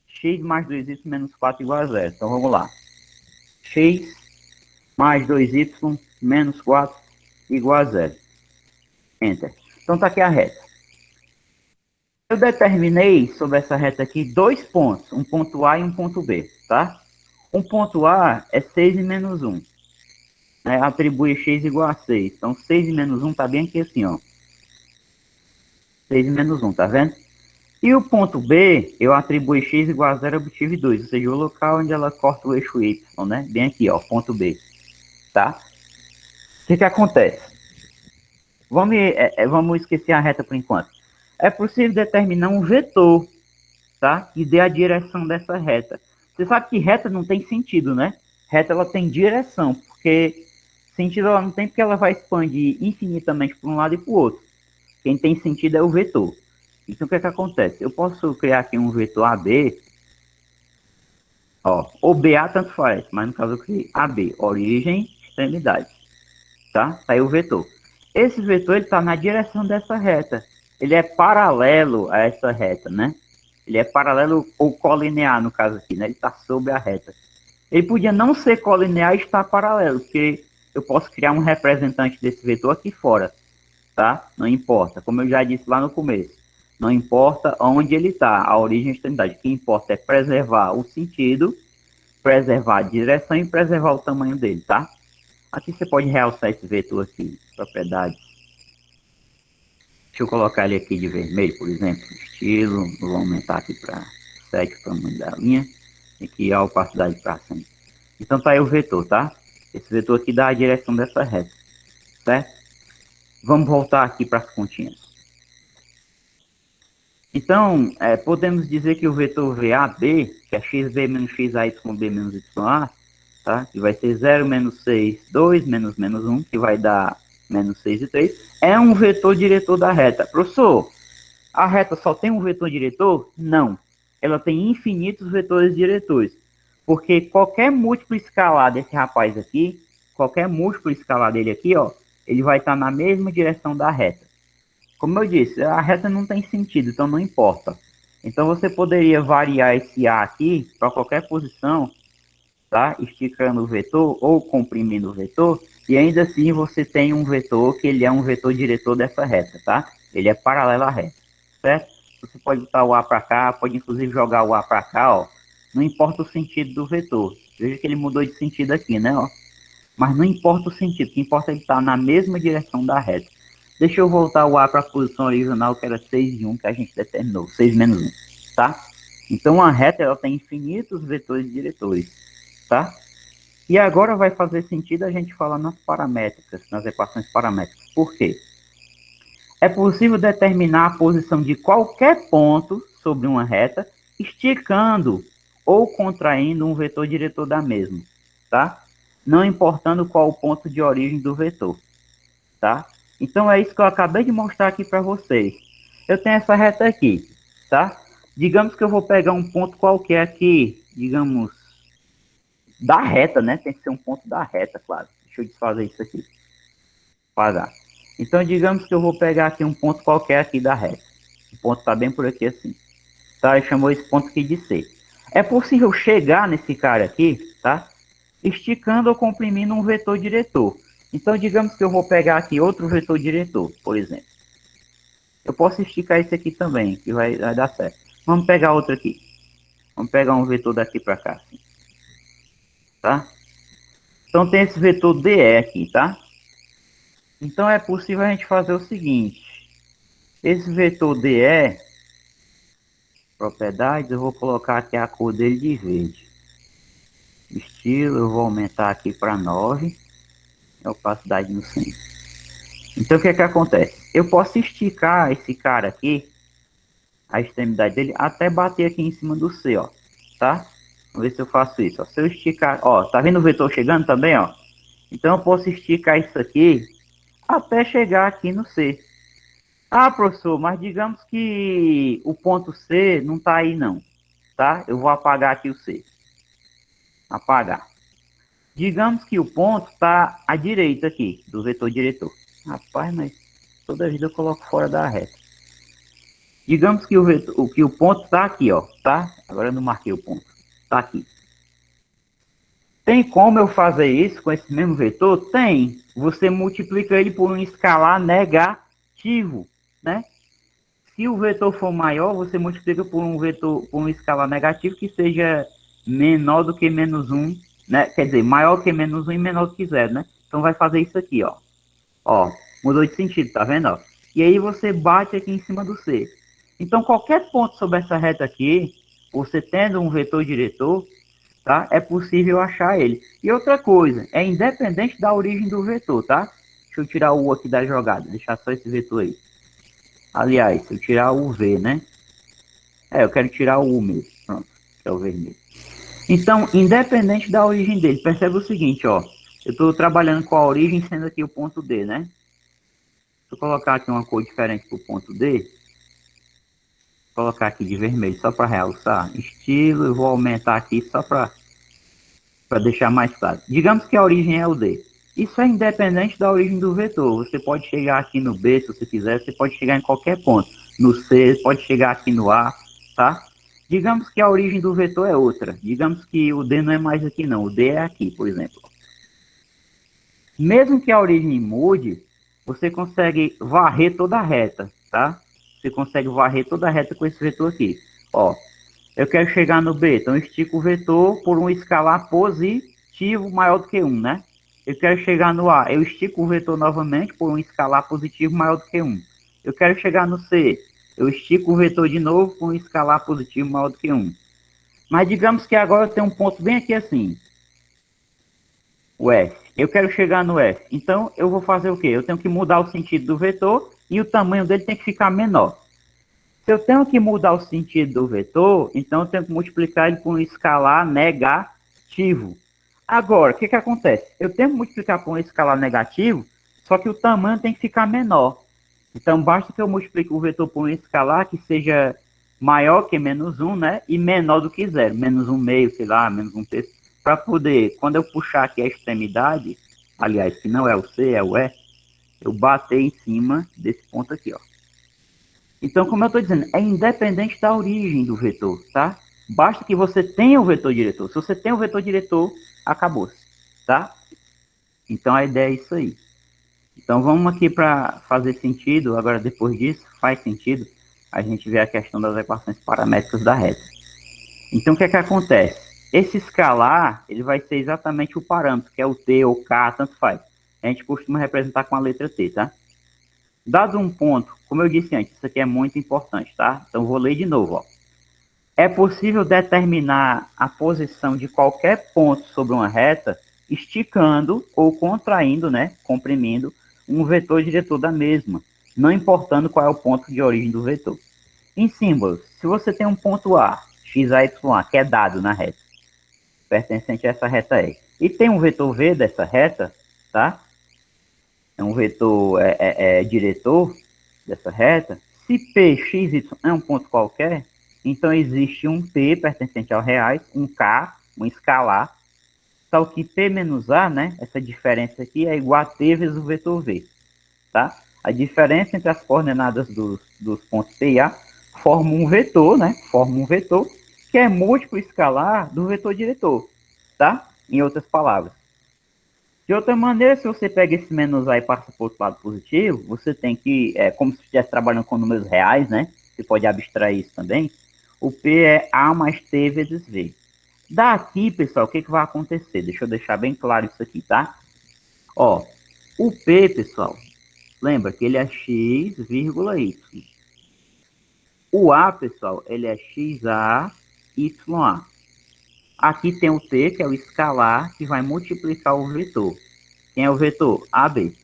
A: X mais 2y menos 4 igual a 0. Então, vamos lá. X mais 2y menos 4 igual a 0. Enter. Então, tá aqui a reta. Eu determinei sobre essa reta aqui dois pontos, um ponto A e um ponto B, tá? Um ponto A é 6 e menos 1. Né? Atribui x igual a 6. Então, 6 e menos 1 tá bem aqui assim, ó. 6 e menos 1, tá vendo? E o ponto B, eu atribuí x igual a 0, obtive 2, ou seja, o local onde ela corta o eixo y, né? Bem aqui, ó, ponto B, tá? O que acontece? Vamos esquecer a reta por enquanto. É possível determinar um vetor, tá? Que dê a direção dessa reta. Você sabe que reta não tem sentido, né? Reta, ela tem direção, porque sentido ela não tem, porque ela vai expandir infinitamente para um lado e para o outro. Quem tem sentido é o vetor. Então, o que acontece? Eu posso criar aqui um vetor AB, ó, ou BA tanto faz, mas no caso eu criei AB, origem, extremidade, tá? Tá aí o vetor. Esse vetor, ele tá na direção dessa reta. Ele é paralelo a essa reta, né? Ele é paralelo ou colinear, no caso aqui, né? Ele tá sobre a reta. Ele podia não ser colinear e estar paralelo, porque eu posso criar um representante desse vetor aqui fora, tá? Não importa, como eu já disse lá no começo. Não importa onde ele está, a origem e a extremidade. O que importa é preservar o sentido, preservar a direção e preservar o tamanho dele, tá? Aqui você pode realçar esse vetor aqui, propriedades. Deixa eu colocar ele aqui de vermelho, por exemplo, estilo. Vou aumentar aqui para 7 o tamanho da linha. Aqui a opacidade para 100. Então tá aí o vetor, tá? Esse vetor aqui dá a direção dessa reta, certo? Vamos voltar aqui para as continhas. Então, podemos dizer que o vetor VAB, que é xb menos xay menos ya, tá? Que vai ser 0 menos 6, 2 menos 1, que vai dar menos 6 e 3, é um vetor diretor da reta. Professor, a reta só tem um vetor diretor? Não. Ela tem infinitos vetores diretores. Porque qualquer múltiplo escalar desse rapaz aqui, qualquer múltiplo escalar dele aqui, ó, ele vai estar na mesma direção da reta. Como eu disse, a reta não tem sentido, então não importa. Então você poderia variar esse A aqui para qualquer posição, tá? Esticando o vetor ou comprimindo o vetor, e ainda assim você tem um vetor que ele é um vetor diretor dessa reta, tá? Ele é paralelo à reta, certo? Você pode botar o A para cá, pode inclusive jogar o A para cá, ó. Não importa o sentido do vetor. Veja que ele mudou de sentido aqui, né? Ó. Mas não importa o sentido, o que importa é ele estar na mesma direção da reta. Deixa eu voltar o A para a posição original, que era 6 e 1, que a gente determinou. 6 menos 1, tá? Então, a reta ela tem infinitos vetores diretores, tá? E agora vai fazer sentido a gente falar nas paramétricas, nas equações paramétricas. Por quê? É possível determinar a posição de qualquer ponto
C: sobre uma reta, esticando ou contraindo um vetor diretor da mesma, tá? Não importando qual o ponto de origem do vetor, tá? Então é isso que eu acabei de mostrar aqui para vocês. Eu tenho essa reta aqui, tá? Digamos que eu vou pegar um ponto qualquer aqui, digamos, da reta, né? Tem que ser um ponto da reta, claro. Deixa eu desfazer isso aqui. Pagar. Então, digamos que eu vou pegar aqui um ponto qualquer aqui da reta. O ponto está bem por aqui assim. Tá? Ele chamou esse ponto aqui de C. É possível chegar nesse cara aqui, tá? Esticando ou comprimindo um vetor diretor. Então, digamos que eu vou pegar aqui outro vetor diretor, por exemplo. Eu posso esticar esse aqui também, que vai dar certo. Vamos pegar outro aqui. Vamos pegar um vetor daqui para cá, assim. Tá? Então, tem esse vetor DE aqui, tá? Então, é possível a gente fazer o seguinte. Esse vetor DE, propriedades, eu vou colocar aqui a cor dele de verde. Estilo, eu vou aumentar aqui para 9. Opacidade no centro. Então, o que é que acontece? Eu posso esticar esse cara aqui, a extremidade dele, até bater aqui em cima do C, ó. Tá? Vamos ver se eu faço isso, ó. Se eu esticar, ó, tá vendo o vetor chegando também, ó? Então, eu posso esticar isso aqui até chegar aqui no C. Ah, professor, mas digamos que o ponto C não tá aí, não. Tá? Eu vou apagar aqui o C. Apagar. Digamos que o ponto está à direita aqui, do vetor diretor. Rapaz, mas toda vida eu coloco fora da reta. Digamos que o ponto está aqui, ó, tá? Agora eu não marquei o ponto. Está aqui. Tem como eu fazer isso com esse mesmo vetor? Tem. Você multiplica ele por um escalar negativo, né? Se o vetor for maior, você multiplica por um escalar negativo que seja menor do que menos 1, né? Quer dizer, maior que menos 1 e menor do que 0, né? Então vai fazer isso aqui, ó. Ó, mudou de sentido, tá vendo? Ó? E aí você bate aqui em cima do C. Então qualquer ponto sobre essa reta aqui, você tendo um vetor diretor, tá? É possível achar ele. E outra coisa, é independente da origem do vetor, tá? Deixa eu tirar o U aqui da jogada, deixar só esse vetor aí. Aliás, se eu tirar o V, né? Eu quero tirar o U mesmo. Pronto, que é o vermelho. Então, independente da origem dele, percebe o seguinte, ó. Eu estou trabalhando com a origem sendo aqui o ponto D, né? Se eu colocar aqui uma cor diferente para o ponto D, vou colocar aqui de vermelho só para realçar. Estilo, eu vou aumentar aqui só para deixar mais claro. Digamos que a origem é o D. Isso é independente da origem do vetor. Você pode chegar aqui no B, se você quiser, você pode chegar em qualquer ponto. No C, pode chegar aqui no A, tá? Digamos que a origem do vetor é outra. Digamos que o D não é mais aqui não, o D é aqui, por exemplo. Mesmo que a origem mude, você consegue varrer toda a reta, tá? Você consegue varrer toda a reta com esse vetor aqui. Ó, eu quero chegar no B, então eu estico o vetor por um escalar positivo maior do que 1, né? Eu quero chegar no A, eu estico o vetor novamente por um escalar positivo maior do que 1. Eu quero chegar no C, eu estico o vetor de novo por um escalar positivo maior do que 1. Mas digamos que agora eu tenho um ponto bem aqui assim, o F. Eu quero chegar no F. Então, eu vou fazer o quê? Eu tenho que mudar o sentido do vetor e o tamanho dele tem que ficar menor. Se eu tenho que mudar o sentido do vetor, então eu tenho que multiplicar ele por um escalar negativo. Agora, o que que acontece? Eu tenho que multiplicar por um escalar negativo, só que o tamanho tem que ficar menor. Então, basta que eu multiplique o vetor por um escalar que seja maior que menos 1, né? E menor do que 0. Menos 1 meio, sei lá, menos 1 terço. Para poder, quando eu puxar aqui a extremidade, aliás, que não é o C, é o E, eu bater em cima desse ponto aqui, ó. Então, como eu estou dizendo, é independente da origem do vetor, tá? Basta que você tenha o vetor diretor. Se você tem o vetor diretor, acabou-se, tá? Então, a ideia é isso aí. Então, vamos aqui para fazer sentido. Agora, depois disso, faz sentido a gente ver a questão das equações paramétricas da reta. Então, o que é que acontece? Esse escalar, ele vai ser exatamente o parâmetro, que é o T ou K, tanto faz. A gente costuma representar com a letra T, tá? Dado um ponto, como eu disse antes, isso aqui é muito importante, tá? Então, vou ler de novo, ó. É possível determinar a posição de qualquer ponto sobre uma reta esticando ou contraindo, né, comprimindo, um vetor diretor da mesma, não importando qual é o ponto de origem do vetor. Em símbolos, se você tem um ponto A, x, a, y, a, que é dado na reta, pertencente a essa reta E, e tem um vetor V dessa reta, tá? É um vetor diretor dessa reta. Se P, X, Y é um ponto qualquer, então existe um P pertencente ao reais, um K, um escalar, tal que P menos A, né? Essa diferença aqui é igual a T vezes o vetor V, tá? A diferença entre as coordenadas dos pontos P e A forma um vetor, né? Forma um vetor que é múltiplo escalar do vetor diretor, tá? Em outras palavras. De outra maneira, se você pega esse menos A e passa para o outro lado positivo, você tem que, como se estivesse trabalhando com números reais, né? Você pode abstrair isso também. O P é A mais T vezes V. Daqui, pessoal, o que vai acontecer? Deixa eu deixar bem claro isso aqui, tá? Ó, o P, pessoal, lembra que ele é x, vírgula y. O A, pessoal, ele é xa, ya. Aqui tem o T, que é o escalar, que vai multiplicar o vetor. Quem é o vetor? AB.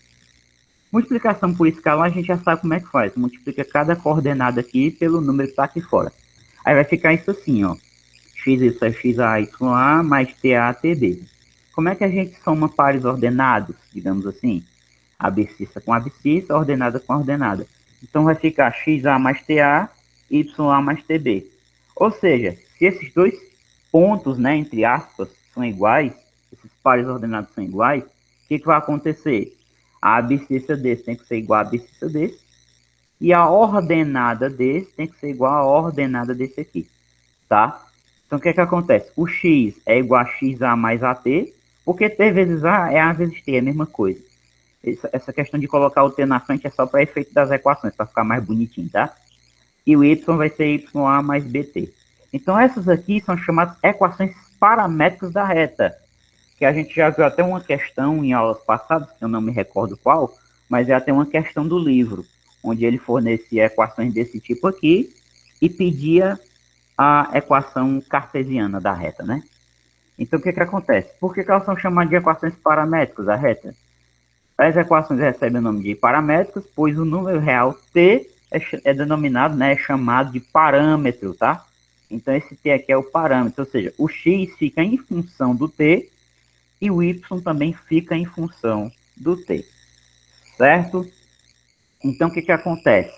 C: Multiplicação por escalar, a gente já sabe como é que faz. Multiplica cada coordenada aqui pelo número que está aqui fora. Aí vai ficar isso assim, ó. X é xa, ya, mais ta, tb. Como é que a gente soma pares ordenados, digamos assim? Abscissa com abscissa, ordenada com ordenada. Então vai ficar xa mais ta, ya mais tb. Ou seja, se esses dois pontos, né, entre aspas, são iguais, esses pares ordenados são iguais, o que vai acontecer? A abscissa desse tem que ser igual à abscissa desse, e a ordenada desse tem que ser igual à ordenada desse aqui, tá? Então, o que acontece? O x é igual a xa mais at, porque t vezes a é a vezes t, é a mesma coisa. Essa questão de colocar o t na frente é só para efeito das equações, para ficar mais bonitinho, tá? E o y vai ser ya mais bt. Então, essas aqui são chamadas equações paramétricas da reta, que a gente já viu até uma questão em aulas passadas, que eu não me recordo qual, mas é até uma questão do livro, onde ele fornecia equações desse tipo aqui e pedia a equação cartesiana da reta, né? Então, o que acontece? Por que elas são chamadas de equações paramétricas da reta? As equações recebem o nome de paramétricas, pois o número real t é denominado, né, é chamado de parâmetro, tá? Então, esse t aqui é o parâmetro, ou seja, o x fica em função do t e o y também fica em função do t, certo? Então, o que acontece?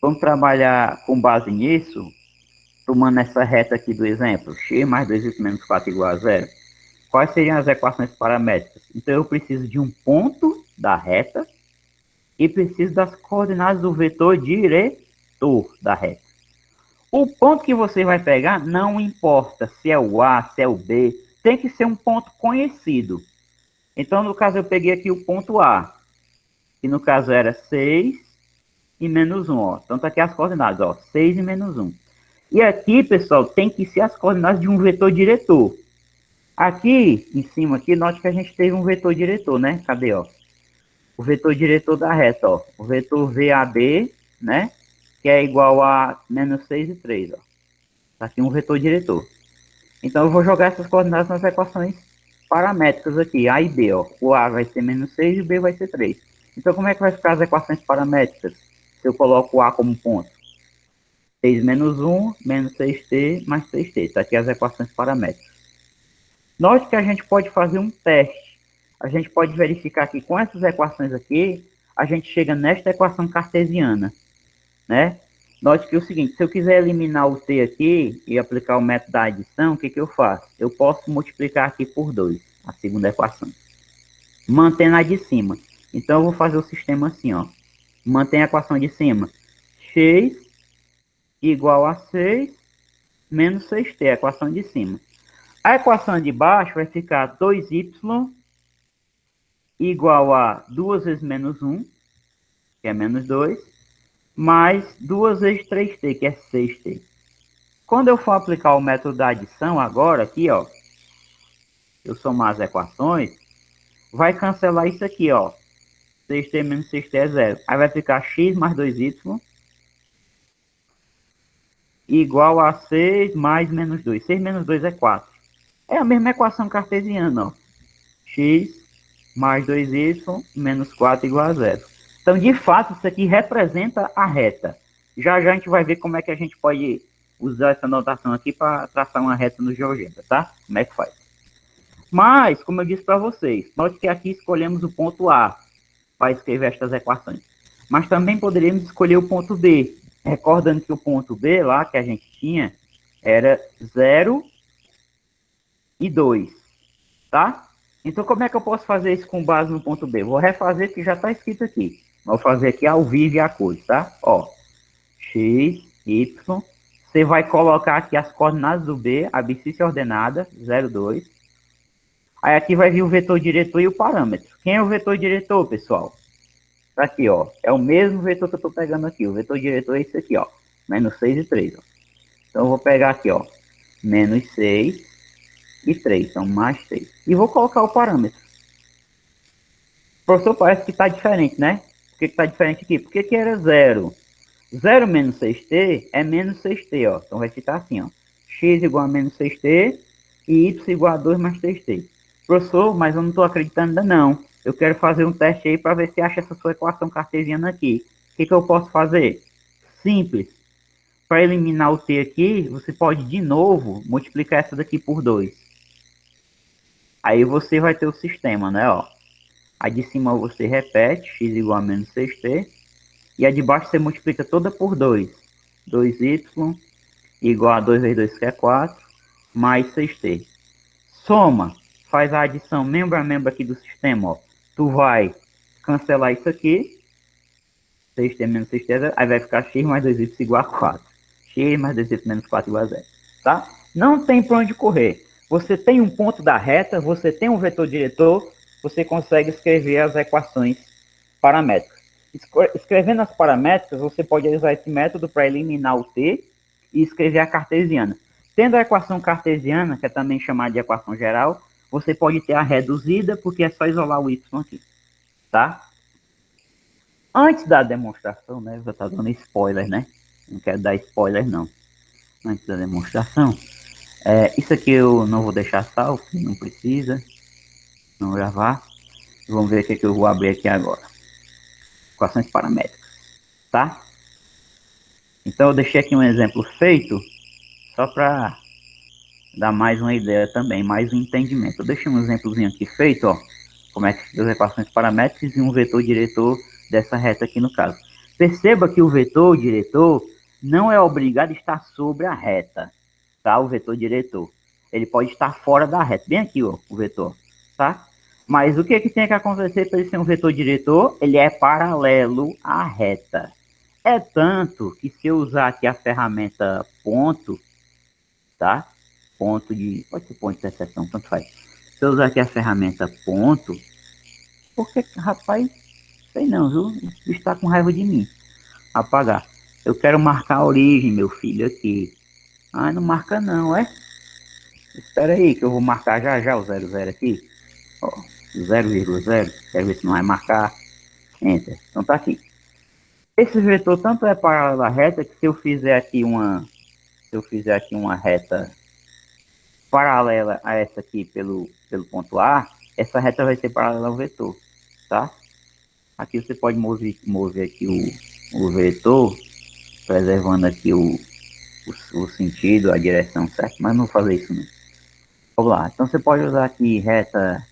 C: Vamos trabalhar com base nisso, tomando essa reta aqui do exemplo, x mais 2y menos 4 igual a zero. Quais seriam as equações paramétricas? Então, eu preciso de um ponto da reta e preciso das coordenadas do vetor diretor da reta. O ponto que você vai pegar não importa se é o A, se é o B, tem que ser um ponto conhecido. Então, no caso, eu peguei aqui o ponto A, que no caso era 6 e menos 1, ó. Então, tá aqui as coordenadas, ó, 6 e menos 1. E aqui, pessoal, tem que ser as coordenadas de um vetor diretor. Aqui, em cima, aqui, note que a gente teve um vetor diretor, né? Cadê, ó? O vetor diretor da reta, ó. O vetor VAB, né? Que é igual a menos 6 e 3, ó. Tá aqui um vetor diretor. Então, eu vou jogar essas coordenadas nas equações paramétricas aqui, A e B, ó. O A vai ser menos 6 e o B vai ser 3. Então, como é que vai ficar as equações paramétricas? Se eu coloco o A como ponto. 6 menos 1, menos 6t, mais 3t. Tá aqui as equações paramétricas. Note que a gente pode fazer um teste. A gente pode verificar que com essas equações aqui, a gente chega nesta equação cartesiana, né? Note que é o seguinte, se eu quiser eliminar o t aqui e aplicar o método da adição, o que eu faço? Eu posso multiplicar aqui por 2, a segunda equação, mantendo a de cima. Então, eu vou fazer o sistema assim, ó. Mantém a equação de cima. X igual a 6 menos 6t, a equação de cima. A equação de baixo vai ficar 2y igual a 2 vezes menos 1, que é menos 2, mais 2 vezes 3t, que é 6t. Quando eu for aplicar o método da adição agora, aqui, ó, eu somar as equações, vai cancelar isso aqui, ó. 6t menos 6t é 0. Aí vai ficar x mais 2y igual a 6 mais menos 2. 6 menos 2 é 4. É a mesma equação cartesiana, ó. X mais 2y menos 4 igual a 0. Então, de fato, isso aqui representa a reta. Já já a gente vai ver como é que a gente pode usar essa notação aqui para traçar uma reta no GeoGebra, tá? Como é que faz? Mas, como eu disse para vocês, note que aqui escolhemos o ponto A para escrever estas equações. Mas também poderíamos escolher o ponto B. Recordando que o ponto B lá que a gente tinha era 0 e 2, tá? Então, como é que eu posso fazer isso com base no ponto B? Vou refazer que já está escrito aqui. Vou fazer aqui ao vivo e a cores, tá? Ó, x, y. Você vai colocar aqui as coordenadas do B, a abscissa ordenada, 0, 2. Aí aqui vai vir o vetor diretor e o parâmetro. Quem é o vetor diretor, pessoal? Tá aqui, ó. É o mesmo vetor que eu estou pegando aqui. O vetor diretor é esse aqui, ó. Menos 6 e 3, ó. Então, eu vou pegar aqui, ó. Menos 6 e 3. Então, mais 3. E vou colocar o parâmetro. Professor, parece que está diferente, né? Por que está diferente aqui? Porque aqui era 0. 0 menos 6t é menos 6t, ó. Então, vai ficar assim, ó. X igual a menos 6t e y igual a 2 mais 3t. Professor, mas eu não estou acreditando ainda não. Eu quero fazer um teste aí para ver se acha essa sua equação cartesiana aqui. O que eu posso fazer? Simples. Para eliminar o t aqui, você pode de novo multiplicar essa daqui por 2. Aí você vai ter o sistema, né? Ó. A de cima você repete, x igual a menos 6t. E a de baixo você multiplica toda por 2. 2y igual a 2 vezes 2, que é 4, mais 6t. Soma, faz a adição membro a membro aqui do sistema, ó. Tu vai cancelar isso aqui, 6t menos 6t é 0, aí vai ficar x mais 2y igual a 4. X mais 2y menos 4 igual a 0, tá? Não tem para onde correr. Você tem um ponto da reta, você tem um vetor diretor, você consegue escrever as equações paramétricas. Escrevendo as paramétricas, você pode usar esse método para eliminar o t e escrever a cartesiana. Tendo a equação cartesiana, que é também chamada de equação geral, você pode ter a reduzida, porque é só isolar o y aqui, tá? Antes da demonstração, né, eu vou estar dando spoiler, né? Não quero dar spoiler, não. Antes da demonstração, isso aqui eu não vou deixar salvo, não precisa, não gravar. Vamos ver o que eu vou abrir aqui agora. Equações paramétricas, tá? Então eu deixei aqui um exemplo feito, só para dar mais uma ideia também, mais um entendimento. Eu deixei um exemplozinho aqui feito, ó, como é que fica as equações paramétricas e um vetor diretor dessa reta aqui no caso. Perceba que o vetor diretor não é obrigado a estar sobre a reta, tá? O vetor diretor. Ele pode estar fora da reta, bem aqui, ó, o vetor, tá? Mas o que tem que acontecer para ele ser um vetor diretor? Ele é paralelo à reta. É tanto que se eu usar aqui a ferramenta ponto, tá? Ponto de... pode ser ponto de interseção, tanto faz. Se eu usar aqui a ferramenta ponto, porque, rapaz, sei não, viu? O bicho está com raiva de mim. Apagar. Eu quero marcar a origem, meu filho, aqui. Ah, não marca não, é? Espera aí, que eu vou marcar já já o 00 aqui. Ó, 0,0. Quero ver se não vai marcar. Enter. Então tá aqui. Esse vetor tanto é paralelo à reta que se eu fizer aqui uma reta paralela a essa aqui pelo ponto A, essa reta vai ser paralela ao vetor, tá? Aqui você pode mover aqui o vetor, preservando aqui o sentido, a direção, certo? Mas não vou fazer isso não. Vamos lá. Então você pode usar aqui reta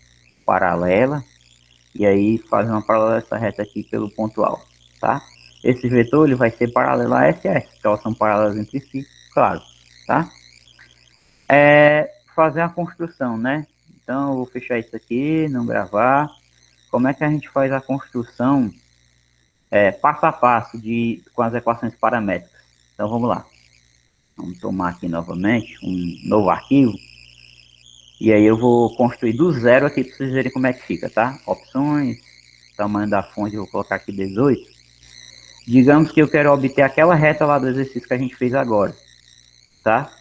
C: paralela, e aí fazer uma paralela a essa reta aqui pelo ponto A, tá? Esse vetor ele vai ser paralelo a SS, que elas são paralelas entre si, claro, tá? Fazer a construção, né? Então eu vou fechar isso aqui, não gravar. Como é que a gente faz a construção passo a passo com as equações paramétricas? Então vamos lá. Vamos tomar aqui novamente um novo arquivo. E aí eu vou construir do zero aqui para vocês verem como é que fica, tá? Opções, tamanho da fonte, eu vou colocar aqui 18. Digamos que eu quero obter aquela reta lá do exercício que a gente fez agora, tá?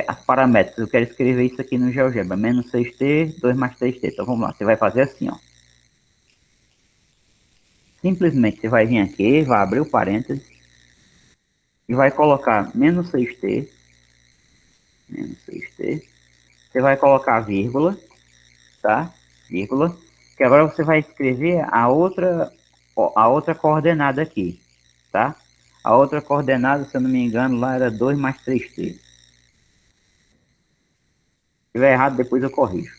C: As paramétricas, eu quero escrever isso aqui no GeoGebra, menos 6t, 2 mais 3t. Então vamos lá, você vai fazer assim, ó. Simplesmente você vai vir aqui, vai abrir o parênteses e vai colocar menos 6t, você vai colocar vírgula, tá? Vírgula, que agora você vai escrever a outra coordenada aqui, tá? A outra coordenada, se eu não me engano, lá era 2 mais 3t. Se tiver errado, depois eu corrijo.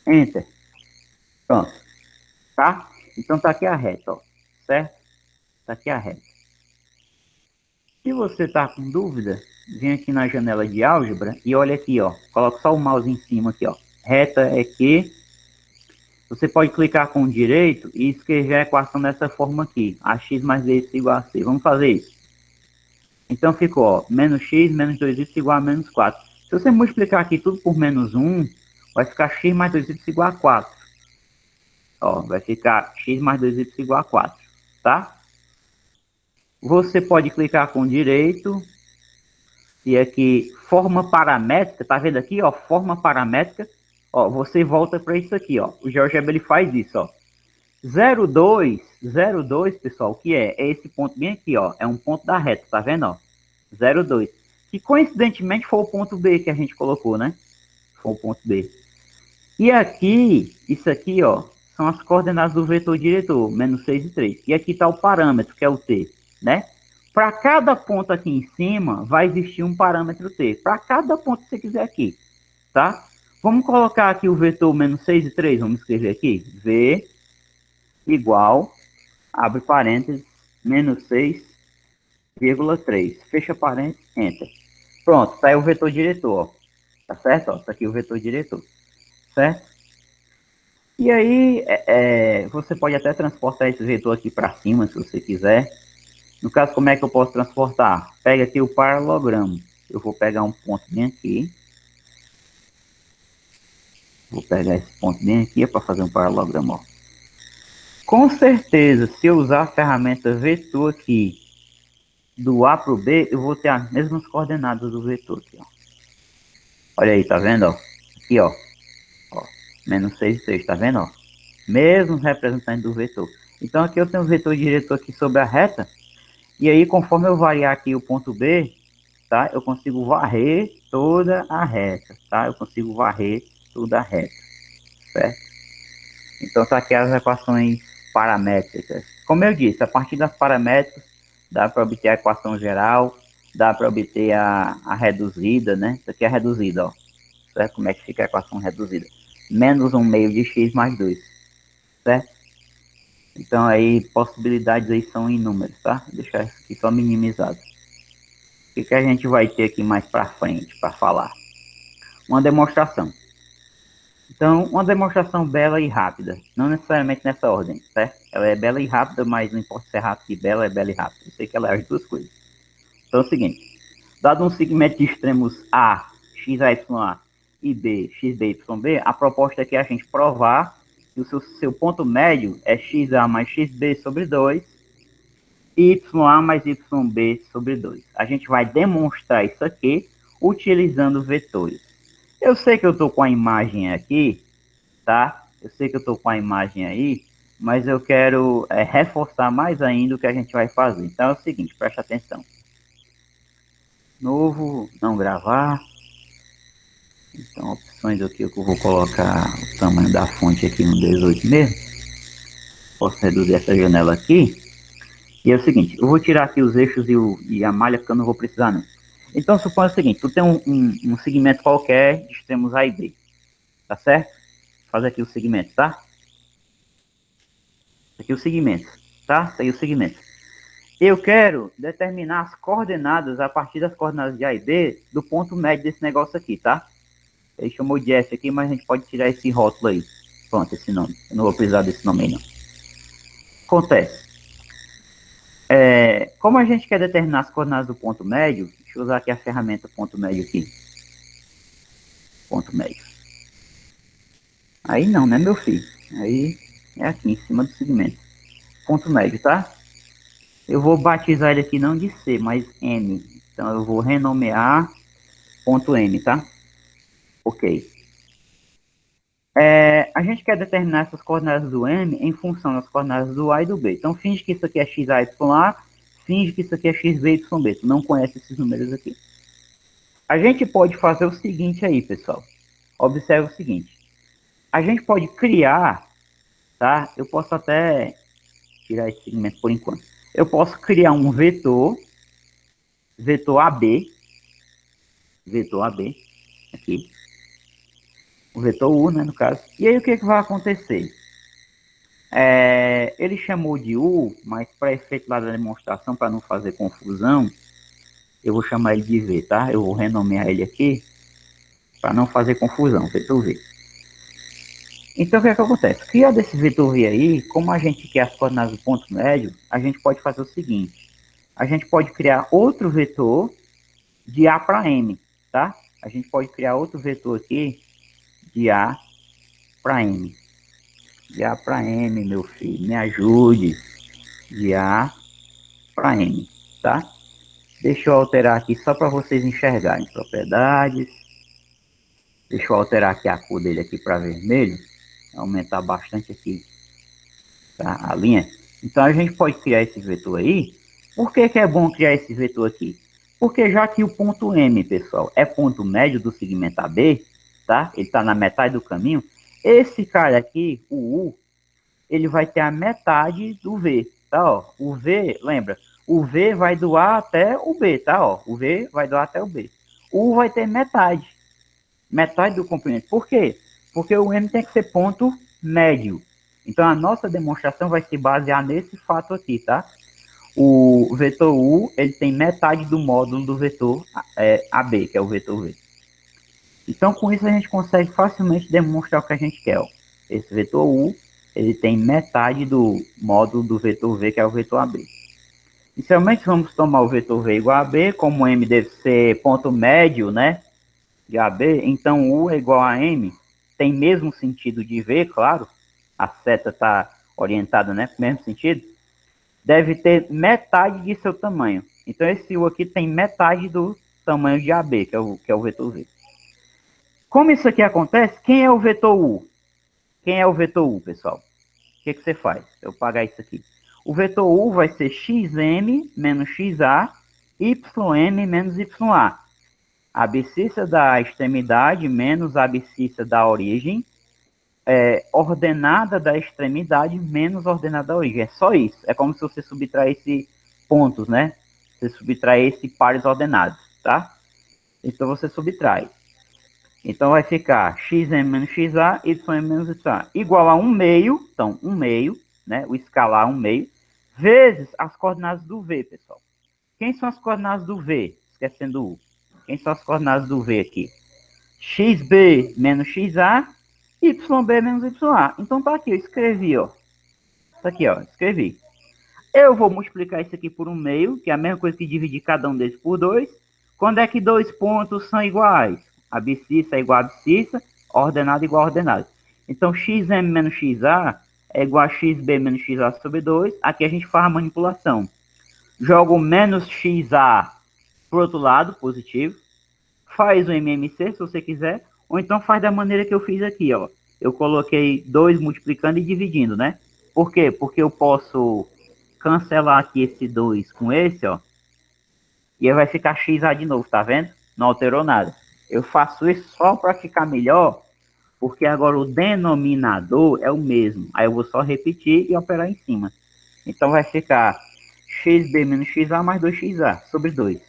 C: Enter. Pronto. Tá? Então tá aqui a reta, ó. Certo? Tá aqui a reta. Se você tá com dúvida, vem aqui na janela de álgebra e olha aqui, ó. Coloca só o mouse em cima aqui, ó. Reta é que você pode clicar com o direito e escrever a equação dessa forma aqui. Ax mais b igual a c. Vamos fazer isso. Então ficou, ó, menos x menos 2y igual a menos 4. Se você multiplicar aqui tudo por menos 1, vai ficar x mais 2y igual a 4. Ó, vai ficar x mais 2y igual a 4, tá? Você pode clicar com direito e aqui forma paramétrica, tá vendo aqui, ó, forma paramétrica, ó, você volta para isso aqui, ó. O GeoGebra ele faz isso, ó. 0,2, 0,2, pessoal, o que é? É esse ponto bem aqui, ó, é um ponto da reta, tá vendo, ó? 0,2. Que coincidentemente foi o ponto B que a gente colocou, né? Foi o ponto B. E aqui, isso aqui, ó, são as coordenadas do vetor diretor, menos 6 e 3. E aqui está o parâmetro, que é o t, né? Para cada ponto aqui em cima, vai existir um parâmetro t. Para cada ponto que você quiser aqui, tá? Vamos colocar aqui o vetor menos 6 e 3, vamos escrever aqui. V igual, abre parênteses, menos 6,3. Fecha parênteses, enter. Pronto, tá aí o vetor diretor, ó. Tá certo? Ó, tá aqui o vetor diretor, certo? E aí, você pode até transportar esse vetor aqui para cima, se você quiser. No caso, como é que eu posso transportar? Pega aqui o paralelogramo. Eu vou pegar um ponto bem aqui. Vou pegar esse ponto bem aqui para fazer um paralelogramo, ó. Com certeza, se eu usar a ferramenta vetor aqui, do A para o B, eu vou ter as mesmas coordenadas do vetor aqui, ó. Olha aí, tá vendo, ó? Aqui, ó. Menos 6 e 3, tá vendo, ó? Mesmos representantes do vetor. Então aqui eu tenho o vetor diretor aqui sobre a reta. E aí, conforme eu variar aqui o ponto B, tá? Eu consigo varrer toda a reta, tá? Eu consigo varrer toda a reta, certo? Então tá aqui as equações paramétricas. Como eu disse, a partir das paramétricas, dá para obter a equação geral, dá para obter a reduzida, né? Isso aqui é a reduzida, ó. Certo? Como é que fica a equação reduzida? Menos 1 meio de x mais 2, certo? Então aí, possibilidades aí são inúmeras, tá? Vou deixar isso aqui só minimizado. O que a gente vai ter aqui mais para frente para falar? Uma demonstração. Então, uma demonstração bela e rápida. Não necessariamente nessa ordem, certo? Ela é bela e rápida, mas não importa se é rápida e bela, é bela e rápida. Eu sei que ela é as duas coisas. Então é o seguinte. Dado um segmento de extremos A, XYA e B, XB, YB, a proposta aqui é a gente provar que o seu ponto médio é XA mais XB sobre 2, YA mais YB sobre 2. A gente vai demonstrar isso aqui utilizando vetores. Eu sei que eu estou com a imagem aqui, tá? Eu sei que eu estou com a imagem aí, mas eu quero reforçar mais ainda o que a gente vai fazer. Então é o seguinte, preste atenção. Novo, não gravar. Então, opções aqui que eu vou colocar o tamanho da fonte aqui no 18 mesmo. Posso reduzir essa janela aqui. E é o seguinte, eu vou tirar aqui os eixos e a malha, porque eu não vou precisar não. Então, suponha o seguinte, tu tem um segmento qualquer de extremos A e B. Tá certo? Faz aqui o segmento, tá? Aqui o segmento, tá? Tá aí o segmento. Eu quero determinar as coordenadas a partir das coordenadas de A e B do ponto médio desse negócio aqui, tá? Ele chamou de F aqui, mas a gente pode tirar esse rótulo aí. Pronto, esse nome. Eu não vou precisar desse nome aí, não. Acontece. Como a gente quer determinar as coordenadas do ponto médio, deixa eu usar aqui a ferramenta ponto médio aqui. Ponto médio. Aí não, né, meu filho? Aí é aqui, em cima do segmento. Ponto médio, tá? Eu vou batizar ele aqui não de C, mas M. Então eu vou renomear ponto M, tá? Ok. A gente quer determinar essas coordenadas do M em função das coordenadas do A e do B. Então finge que isso aqui é XA, finge que isso aqui é XB, YB. Tu não conhece esses números aqui. A gente pode fazer o seguinte aí, pessoal. Observe o seguinte. A gente pode criar, tá? Eu posso até tirar esse segmento por enquanto. Eu posso criar um vetor, vetor AB, aqui, o vetor U, né, no caso. E aí o que vai acontecer? Ele chamou de U, mas para efeito lá da demonstração, para não fazer confusão, eu vou chamar ele de V, tá? Eu vou renomear ele aqui, para não fazer confusão, vetor V. Então, o que acontece? Criado esse vetor V aí, como a gente quer as coordenadas do ponto médio, a gente pode fazer o seguinte. A gente pode criar outro vetor de A para M, tá? A gente pode criar outro vetor aqui de A para M. De A para M, meu filho, me ajude. De A para M, tá? Deixa eu alterar aqui só para vocês enxergarem. Propriedades. Deixa eu alterar aqui a cor dele aqui para vermelho. Aumentar bastante aqui, tá? A linha. Então a gente pode criar esse vetor aí. Por que é bom criar esse vetor aqui? Porque já que o ponto M, pessoal, é ponto médio do segmento AB, tá? Ele está na metade do caminho. Esse cara aqui, o U, ele vai ter a metade do V, tá? Ó, o V, lembra? O V vai do A até o B, tá? Ó, o V vai do A até o B. O U vai ter metade. Metade do comprimento. Por quê? Porque o M tem que ser ponto médio. Então, a nossa demonstração vai se basear nesse fato aqui, tá? O vetor U, ele tem metade do módulo do vetor AB, que é o vetor V. Então, com isso, a gente consegue facilmente demonstrar o que a gente quer. Ó. Esse vetor U, ele tem metade do módulo do vetor V, que é o vetor AB. Inicialmente, vamos tomar o vetor V igual a AB, como M deve ser ponto médio, né, de AB, então U é igual a M, tem mesmo sentido de V, claro, a seta está orientada, né, no mesmo sentido, deve ter metade de seu tamanho. Então, esse U aqui tem metade do tamanho de AB, que é o vetor V. Como isso aqui acontece, quem é o vetor U? Quem é o vetor U, pessoal? O que você faz? Eu vou pagar isso aqui. O vetor U vai ser xm menos xa, ym menos ya. A abscissa da extremidade menos a abscissa da origem, ordenada da extremidade menos ordenada da origem. É só isso. É como se você subtraísse pontos, né? Você subtraísse pares ordenados, tá? Então, você subtrai. Então, vai ficar xm menos xa, ym menos ya, igual a 1 meio, então, 1 meio, né? O escalar 1 meio, vezes as coordenadas do V, pessoal. Quem são as coordenadas do V? Esquecendo o U. Quem são as coordenadas do V aqui? xb menos xa, yb menos ya. Então, tá aqui, eu escrevi, ó. Tá aqui, ó, escrevi. Eu vou multiplicar isso aqui por 1 meio, que é a mesma coisa que dividir cada um deles por 2. Quando é que dois pontos são iguais? Abscissa é igual a abscissa, ordenada igual a ordenada. Então, xm menos xa é igual a xb menos xa sobre 2. Aqui a gente faz a manipulação. Joga o menos xa para o outro lado, positivo. Faz o MMC, se você quiser. Ou então faz da maneira que eu fiz aqui, ó. Eu coloquei 2 multiplicando e dividindo, né? Por quê? Porque eu posso cancelar aqui esse 2 com esse, ó. E aí vai ficar xa de novo, tá vendo? Não alterou nada. Eu faço isso só para ficar melhor, porque agora o denominador é o mesmo. Aí eu vou só repetir e operar em cima. Então vai ficar xb menos xa mais 2xa sobre 2.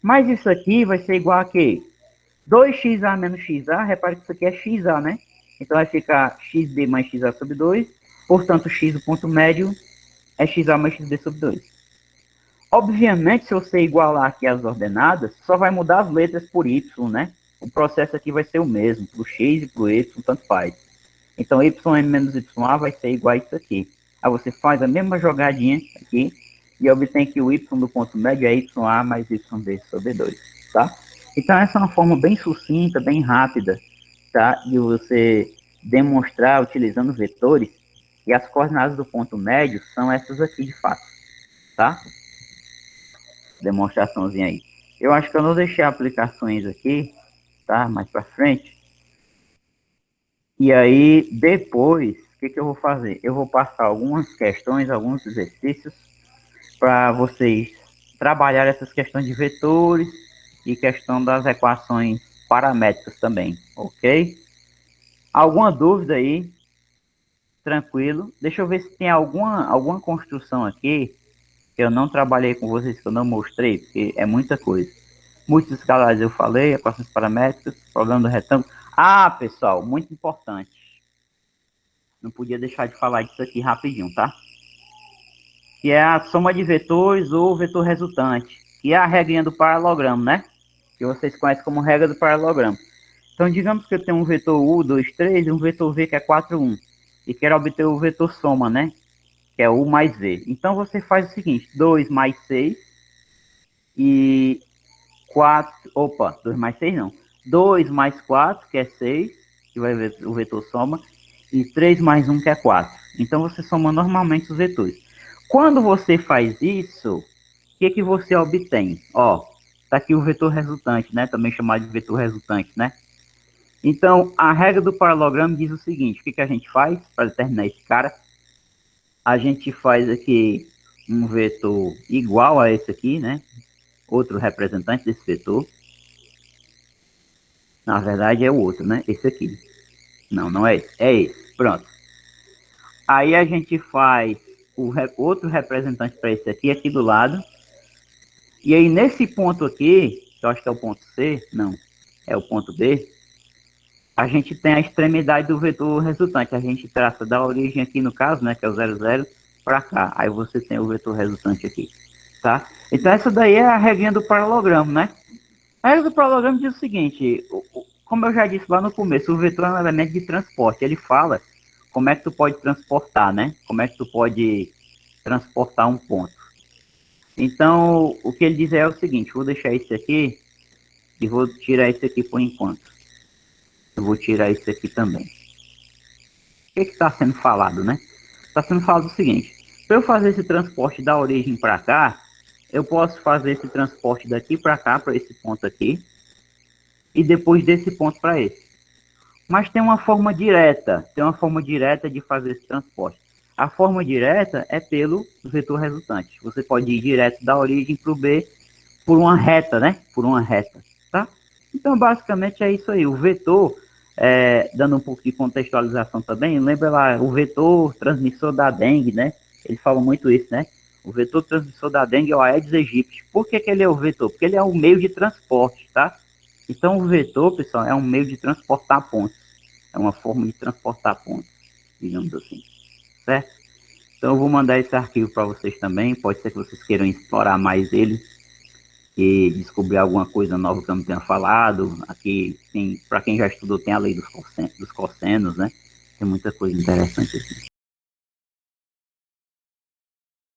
C: Mas isso aqui vai ser igual a quê? 2xa menos xa, repare que isso aqui é xa, né? Então vai ficar xb mais xa sobre 2. Portanto, x do ponto médio é xa mais xb sobre 2. Obviamente, se você igualar aqui as ordenadas, só vai mudar as letras por y, né? O processo aqui vai ser o mesmo, para o x e para o y, tanto faz. Então, ym menos ya vai ser igual a isso aqui. Aí você faz a mesma jogadinha aqui e obtém que o y do ponto médio é ya mais yb sobre 2, tá? Então, essa é uma forma bem sucinta, bem rápida, tá? De você demonstrar utilizando vetores, e as coordenadas do ponto médio são essas aqui, de fato, tá? Demonstraçãozinha aí. Eu acho que eu não deixei aplicações aqui, tá? Mais para frente. E aí, depois, o que eu vou fazer? Eu vou passar algumas questões, alguns exercícios, para vocês trabalhar essas questões de vetores e questão das equações paramétricas também, ok? Alguma dúvida aí? Tranquilo. Deixa eu ver se tem alguma construção aqui que eu não trabalhei com vocês, que eu não mostrei, porque é muita coisa. Muitos escalares eu falei, equações paramétricas, problema do retângulo. Ah, pessoal, muito importante. Não podia deixar de falar disso aqui rapidinho, tá? Que é a soma de vetores ou vetor resultante, que é a regrinha do paralelogramo, né? Que vocês conhecem como regra do paralelogramo. Então, digamos que eu tenho um vetor U, 2, 3 e um vetor V que é 4, 1. E quero obter o vetor soma, né? Que é U mais V. Então, você faz o seguinte, 2 mais 6 e 4... Opa, 2 mais 6 não. 2 mais 4, que é 6, que vai ver o vetor soma. E 3 mais 1, que é 4. Então, você soma normalmente os vetores. Quando você faz isso, o que você obtém? Ó, tá aqui o vetor resultante, né? Também chamado de vetor resultante, né? Então, a regra do paralelogramo diz o seguinte, o que a gente faz para determinar esse cara? A gente faz aqui um vetor igual a esse aqui, né? Outro representante desse vetor. Na verdade, é o outro, né? Esse aqui. Não, não é esse. É esse. Pronto. Aí a gente faz o outro representante para esse aqui do lado. E aí, nesse ponto aqui, que eu acho que é o ponto C, não, é o ponto B, a gente tem a extremidade do vetor resultante. A gente traça da origem aqui, no caso, né, que é o 0, 0, para cá. Aí você tem o vetor resultante aqui, tá? Então, essa daí é a regrinha do paralelogramo, né? A regra do paralelogramo diz o seguinte, como eu já disse lá no começo, o vetor é um elemento de transporte. Ele fala como é que tu pode transportar, né? Como é que tu pode transportar um ponto. Então, o que ele diz é o seguinte, vou deixar isso aqui e vou tirar isso aqui por enquanto. Eu vou tirar isso aqui também. O que está sendo falado, né? Está sendo falado o seguinte, para eu fazer esse transporte da origem para cá, eu posso fazer esse transporte daqui para cá, para esse ponto aqui, e depois desse ponto para esse. Mas tem uma forma direta de fazer esse transporte. A forma direta é pelo vetor resultante. Você pode ir direto da origem para o B por uma reta, né? Por uma reta, tá? Então, basicamente é isso aí. O vetor, dando um pouco de contextualização também, lembra lá, o vetor transmissor da dengue, né? Ele fala muito isso, né? O vetor transmissor da dengue é o Aedes aegypti. Por que ele é o vetor? Porque ele é um meio de transporte, tá? Então, o vetor, pessoal, é um meio de transportar pontos. É uma forma de transportar pontos, digamos assim, certo? Então, eu vou mandar esse arquivo para vocês também. Pode ser que vocês queiram explorar mais ele e descobrir alguma coisa nova que eu não tenha falado. Aqui, para quem já estudou, tem a lei dos cossenos, né? Tem muita coisa interessante aqui.